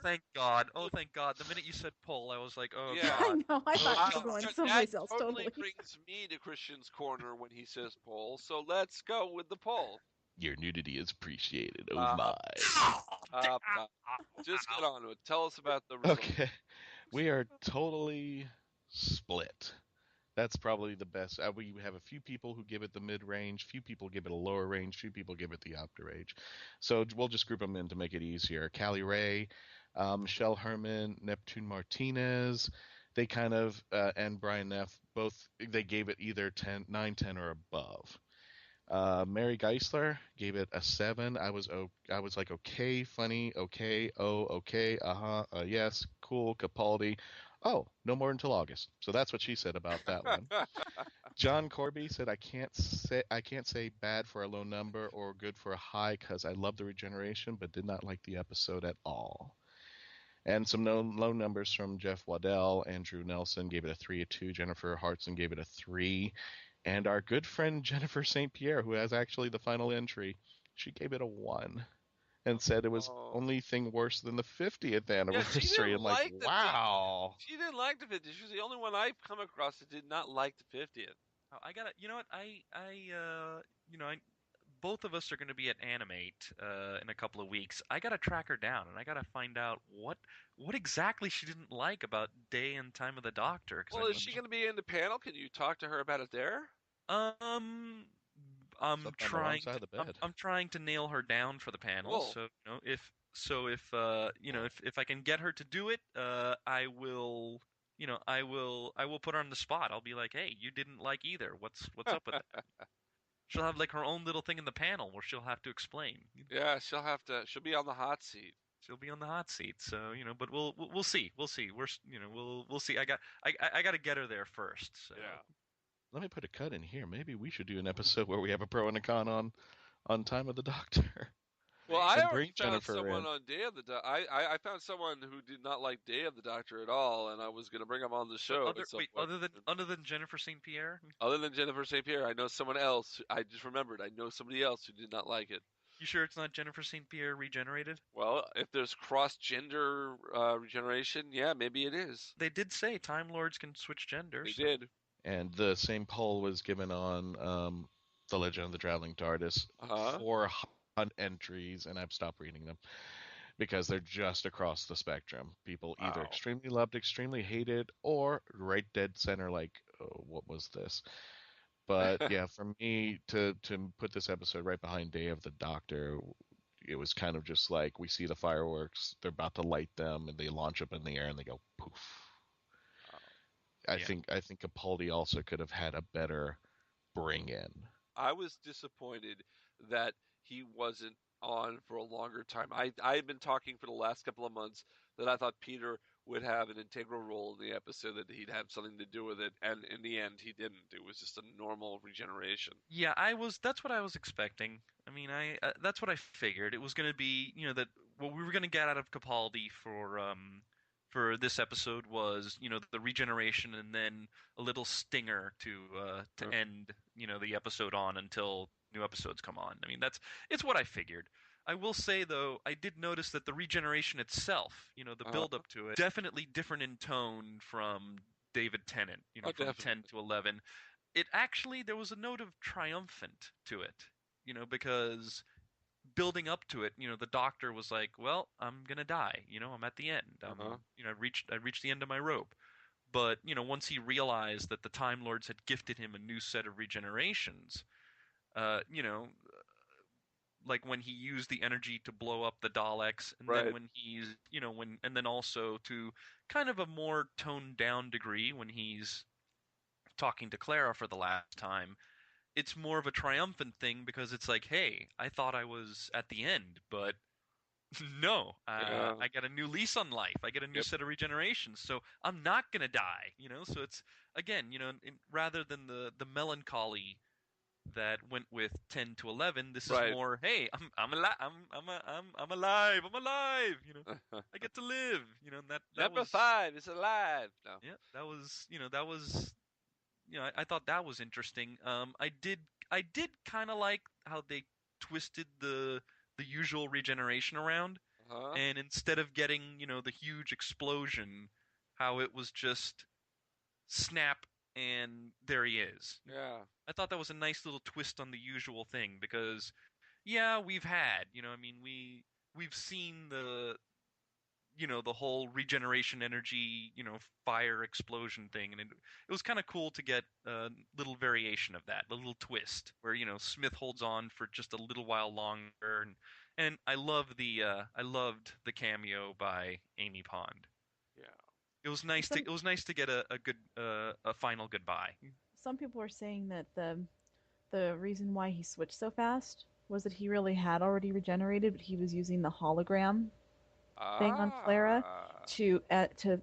Thank God! Oh, thank God! The minute you said poll, I was like, oh, yeah. God. I know. I thought you were going someplace else. Totally brings me to Christian's corner when he says poll. So let's go with the poll. Your nudity is appreciated. Oh my! Just get on to it. Tell us about the results. Okay, we are totally split. That's probably the best. We have a few people who give it the mid-range, few people give it a lower range, few people give it the upper range. So we'll just group them in to make it easier. Callie Ray, Michelle Herman, Neptune Martinez, they kind of, and Brian Neff, both, they gave it either 9, 10, or above. Mary Geisler gave it a 7. I was like, okay, funny, okay, okay, yes, cool, Capaldi. Oh, no more until August. So that's what she said about that one. John Corby said, I can't say bad for a low number or good for a high because I love the regeneration, but did not like the episode at all. And some low numbers from Jeff Waddell, Andrew Nelson gave it a 3, a 2. Jennifer Hartson gave it a 3. And our good friend Jennifer St. Pierre, who has actually the final entry, she gave it a 1. And said it was only thing worse than the 50th anniversary. Yeah, I'm like, wow. She didn't like the 50th. She was the only one I've come across that did not like the 50th. Oh, I gotta, you know what? Both of us are going to be at Animate in a couple of weeks. I gotta track her down, and I gotta find out what exactly she didn't like about Day and Time of the Doctor. Well, is she going to be in the panel? Can you talk to her about it there? I'm trying to nail her down for the panel. Cool. So if I can get her to do it, I will put her on the spot. I'll be like, hey, you didn't like either. What's up with that? She'll have like her own little thing in the panel where she'll have to explain. Yeah, she'll be on the hot seat. She'll be on the hot seat. So but we'll see. We'll see. We'll see. I got to get her there first. So. Yeah. Let me put a cut in here. Maybe we should do an episode where we have a pro and a con on Time of the Doctor. Well, I already found someone on Day of the Doctor. I found someone who did not like Day of the Doctor at all, and I was going to bring him on the show. Other than Jennifer St. Pierre? Other than Jennifer St. Pierre, I know someone else. I just remembered. I know somebody else who did not like it. You sure it's not Jennifer St. Pierre regenerated? Well, if there's cross-gender regeneration, yeah, maybe it is. They did say Time Lords can switch genders. They did. And the same poll was given on The Legend of the Traveling TARDIS. 400 entries, and I've stopped reading them because they're just across the spectrum. People either extremely loved, extremely hated, or right dead center like, oh, what was this? But yeah, for me to put this episode right behind Day of the Doctor, it was kind of just like we see the fireworks, they're about to light them, and they launch up in the air and they go poof. I think Capaldi also could have had a better bring in. I was disappointed that he wasn't on for a longer time. I've been talking for the last couple of months that I thought Peter would have an integral role in the episode, that he'd have something to do with it, and in the end, he didn't. It was just a normal regeneration. Yeah, that's what I was expecting. I mean, that's what I figured. It was going to be, that what we were going to get out of Capaldi for this episode was, the regeneration and then a little stinger to end, the episode on until new episodes come on. I mean, it's what I figured. I will say, though, I did notice that the regeneration itself, the build-up to it, definitely different in tone from David Tennant, from definitely. 10 to 11. It actually, there was a note of triumphant to it, because building up to it, the Doctor was like, well, I'm going to die, I'm at the end. I reached the end of my rope. But, once he realized that the Time Lords had gifted him a new set of regenerations, like when he used the energy to blow up the Daleks, and then when he's, and then also to kind of a more toned down degree when he's talking to Clara for the last time, it's more of a triumphant thing, because it's like, hey, I thought I was at the end, but no, I got a new lease on life. I get a new set of regenerations, so I'm not gonna die. So it's, again, rather than the melancholy that went with 10 to 11, this is more, hey, I'm alive. I'm alive. I get to live. That Number was, 5 is alive. No. Yeah, that was. I thought that was interesting. I did kind of like how they twisted the usual regeneration around, and instead of getting the huge explosion, how it was just snap and there he is. Yeah. I thought that was a nice little twist on the usual thing, because we've had, we've seen the whole regeneration energy, fire explosion thing, and it was kind of cool to get a little variation of that, a little twist where Smith holds on for just a little while longer, and I loved the cameo by Amy Pond. Yeah, it was nice to get a good a final goodbye. Some people are saying that the reason why he switched so fast was that he really had already regenerated, but he was using the hologram thing on Clara to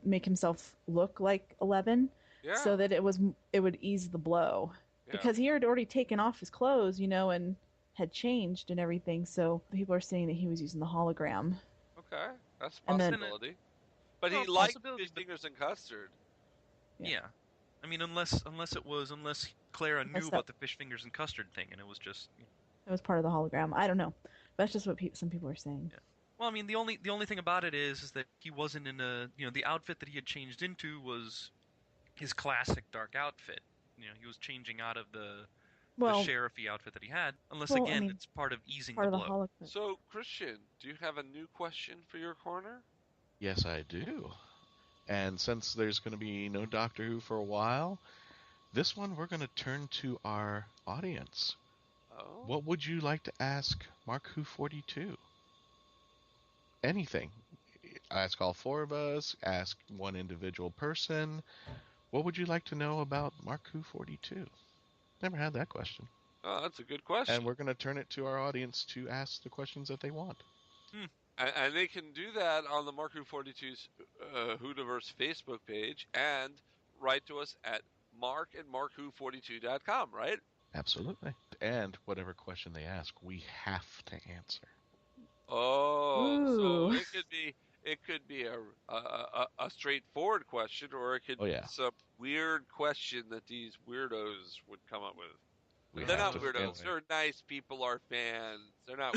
make himself look like 11, so that it would ease the blow, because he had already taken off his clothes, and had changed and everything. So people are saying that he was using the hologram. Okay, that's a possibility. But he liked fish fingers and custard. Yeah. I mean, unless Clara knew about the fish fingers and custard thing, and it was just. It was part of the hologram. I don't know. That's just what some people are saying. Yeah. Well, I mean, the only thing about it is that he wasn't in the outfit that he had changed into was his classic dark outfit. He was changing out of the sheriffy outfit that he had, unless it's part of easing the blow. So, Christian, do you have a new question for your corner? Yes, I do. And since there's going to be no Doctor Who for a while, this one we're going to turn to our audience. Oh. What would you like to ask Mark Who 42? Anything. Ask all four of us, ask one individual person. What would you like to know about Mark Who 42? Never had that question. Oh, that's a good question. And we're going to turn it to our audience to ask the questions that they want. And they can do that on the Mark Who 42's WHOniverse Facebook page, and write to us at mark@markwho42.com, right? Absolutely. And whatever question they ask, we have to answer. Oh, so it could be a straightforward question, or it could be some weird question that these weirdos would come up with. They're not weirdos. They're nice people, our fans. They're not.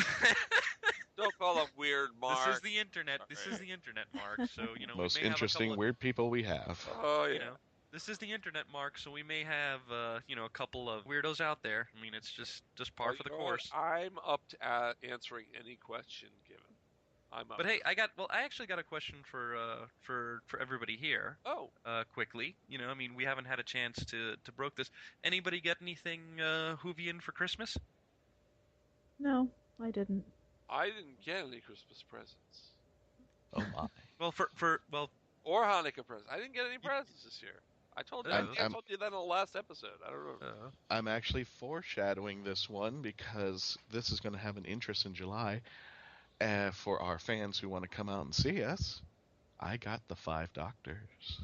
Don't call them weird, Mark. This is the internet. This is the internet, Mark. So most we may interesting have weird people we have. Oh yeah. This is the internet, Mark. So we may have a couple of weirdos out there. I mean, it's just par for the course. I'm up to answering any question given. I'm up. But hey, I actually got a question for everybody here. Oh. Quickly, I mean, we haven't had a chance to broke this. Anybody get anything Whovian for Christmas? No, I didn't. I didn't get any Christmas presents. Oh my. Well, or Hanukkah presents. I didn't get any presents this year. I told you that in the last episode. I don't know. I'm actually foreshadowing this one because this is going to have an interest in July for our fans who want to come out and see us. I got the 5 doctors.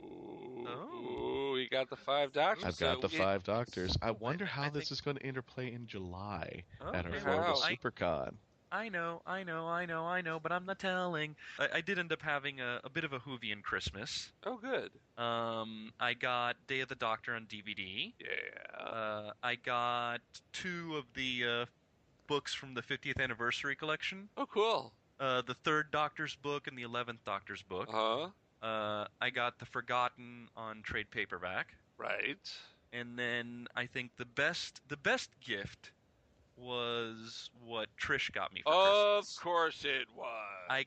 Ooh, you got the 5 doctors. I've got the 5 doctors. I wonder how this is going to interplay in July at our Florida SuperCon. I know, but I'm not telling. I did end up having a bit of a Whovian Christmas. Oh, good. I got Day of the Doctor on DVD. Yeah. I got 2 of the books from the 50th anniversary collection. Oh, cool. The 3rd Doctor's book and the 11th Doctor's book. I got The Forgotten on trade paperback. Right. And then I think the best gift was what Trish got me for Christmas. Of course it was. I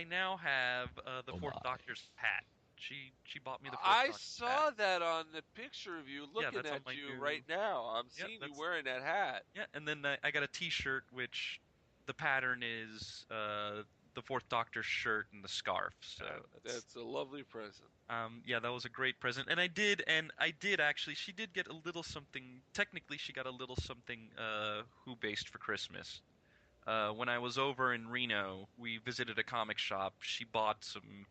now have the 4th Doctor's hat. She bought me the 4th Doctor's saw hat. that on the picture of you looking at you right now. I'm seeing you wearing that hat. Yeah, and then I got a T-shirt which the pattern is the 4th Doctor's shirt and the scarf. So that's a lovely present. Yeah, that was a great present, and I did actually. She did get a little something. Technically, she got a little something Who based for Christmas. When I was over in Reno, we visited a comic shop. She bought some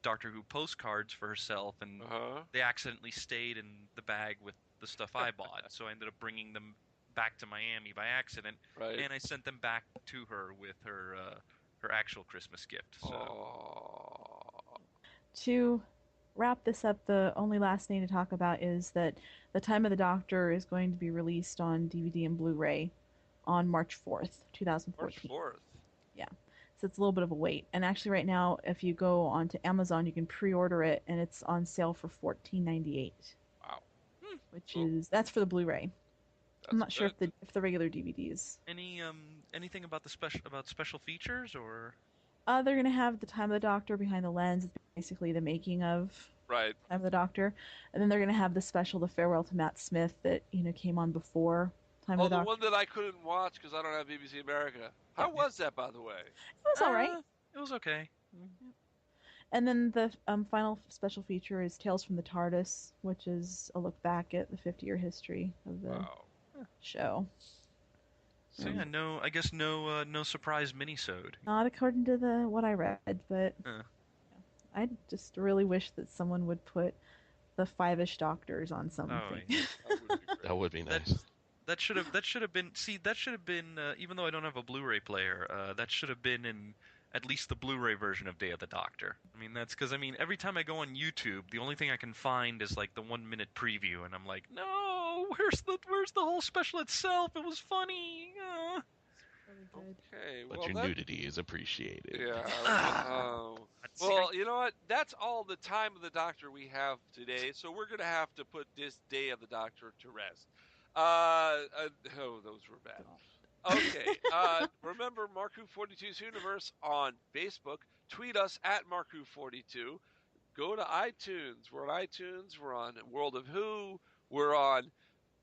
Doctor Who postcards for herself, and they accidentally stayed in the bag with the stuff I bought. So I ended up bringing them back to Miami by accident, and I sent them back to her with her actual Christmas gift. So. To wrap this up, the only last thing to talk about is that The Time of the Doctor is going to be released on DVD and Blu-ray on March 4th, 2014. March 4th? Yeah. So it's a little bit of a wait. And actually right now, if you go onto Amazon, you can pre-order it, and it's on sale for $14.98. Wow. That's for the Blu-ray. I'm not sure if the regular DVDs. Anything about special features or? They're going to have The Time of the Doctor behind the lens. It's basically the making of Time of the Doctor. And then they're going to have the special, The Farewell to Matt Smith, that came on before Time of the Doctor. Oh, the one that I couldn't watch because I don't have BBC America. How was that, by the way? It was all right. It was okay. And then the final special feature is Tales from the TARDIS, which is a look back at the 50-year history of the show. So yeah, no surprise minisode. Not according to what I read, but I just really wish that someone would put the 5-ish Doctors on something. Oh, yeah. That would be nice. That should have been. Even though I don't have a Blu-ray player, that should have been in at least the Blu-ray version of Day of the Doctor. I mean, that's because every time I go on YouTube, the only thing I can find is like the 1-minute preview, and I'm like, no, where's the whole special itself? It was funny. Okay, but your nudity is appreciated. Yeah. Well, you know what? That's all the Time of the Doctor we have today, so we're going to have to put this Day of the Doctor to rest. Those were bad. Okay. Remember Mark Who 42's Whoniverse on Facebook. Tweet us at MarkWho42. Go to iTunes. We're on iTunes. We're on World of Who. We're on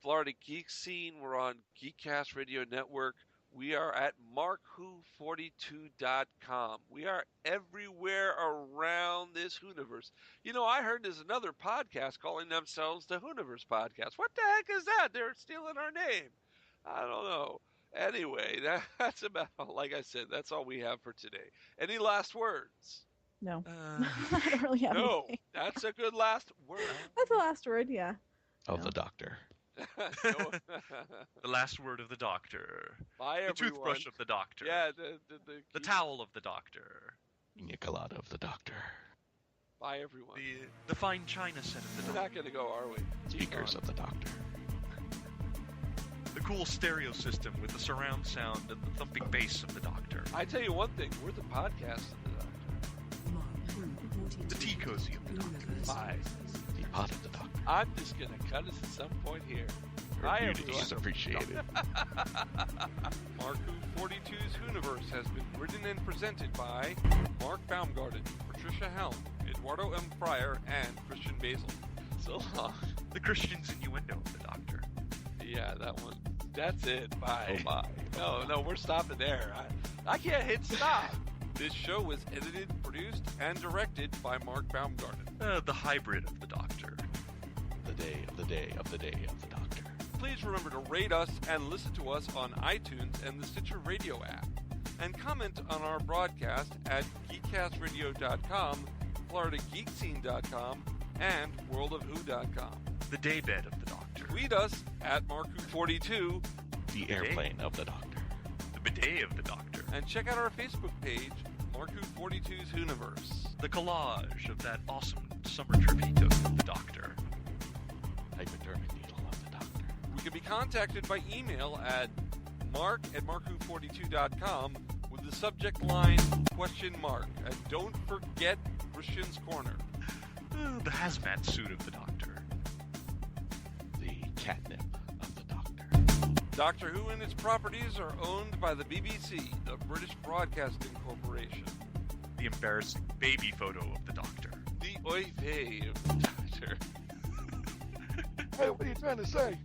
Florida-Geek-Scene. We're on Geekcast-Radio-network. We are at mark-who42.com. We are everywhere around this Whoniverse. I heard there's another podcast calling themselves the Whoniverse Podcast. What the heck is that? They're stealing our name. I don't know. Anyway, that's about all. Like I said, that's all we have for today. Any last words? No. I don't really have anything. That's a good last word. That's the last word, yeah. Of the Doctor. The last word of the Doctor. Bye, everyone. The toothbrush of the Doctor. Yeah, the towel of the Doctor. Pina colada of the Doctor. Bye, everyone. The fine china set of the Doctor. We're not going to go, are we? Speakers of the Doctor. The cool stereo system with the surround sound and the thumping bass of the Doctor. I tell you one thing, we're the podcast of the Doctor. The tea cozy of the Doctor. Bye. The pot of the Doctor. I'm just going to cut us at some point here. Her nudity is appreciated. Mark Who 42's Whoniverse has been written and presented by Mark Baumgarten, Patricia Helm, Eduardo-m-Freyre, and Christian Basel. So long. The Christian's innuendo of the Doctor. Yeah, that one. That's it. Bye. Oh, bye. No, we're stopping there. I can't hit stop. This show was edited, produced, and directed by Mark Baumgarten. The hybrid of the Doctor. The day of the day of the day of the Doctor. Please remember to rate us and listen to us on iTunes and the Stitcher Radio app. and comment on our broadcast at geekcast-radio.com, florida-geek-scene.com, and worldofwho.com. The daybed of the Doctor. Tweet us at mark-who42. The airplane of the Doctor. The bidet of the Doctor. And check out our Facebook page, mark-who42's WHOniverse. The collage of that awesome summer tribute of the Doctor. Hypodermic needle of the Doctor. We can be contacted by email at mark@mark-who42.com with the subject line question mark. And don't forget Christian's Corner. The hazmat suit of the Doctor. The catnip of the Doctor. Doctor Who and its properties are owned by the BBC, the British Broadcasting Corporation. The embarrassing baby photo of the Doctor. The oy vey of the Doctor. Hey, what are you trying to say?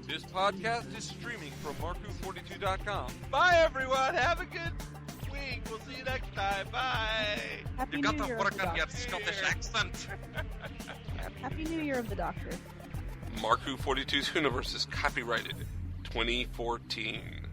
This podcast is streaming from mark-who42.com. Bye, everyone. Have a good week. We'll see you next time. Bye. Happy You New got to Year work of the on your Doctor. Scottish accent. Happy New Year of the Doctor. Mark-Who 42's WHOniverse is copyrighted 2014.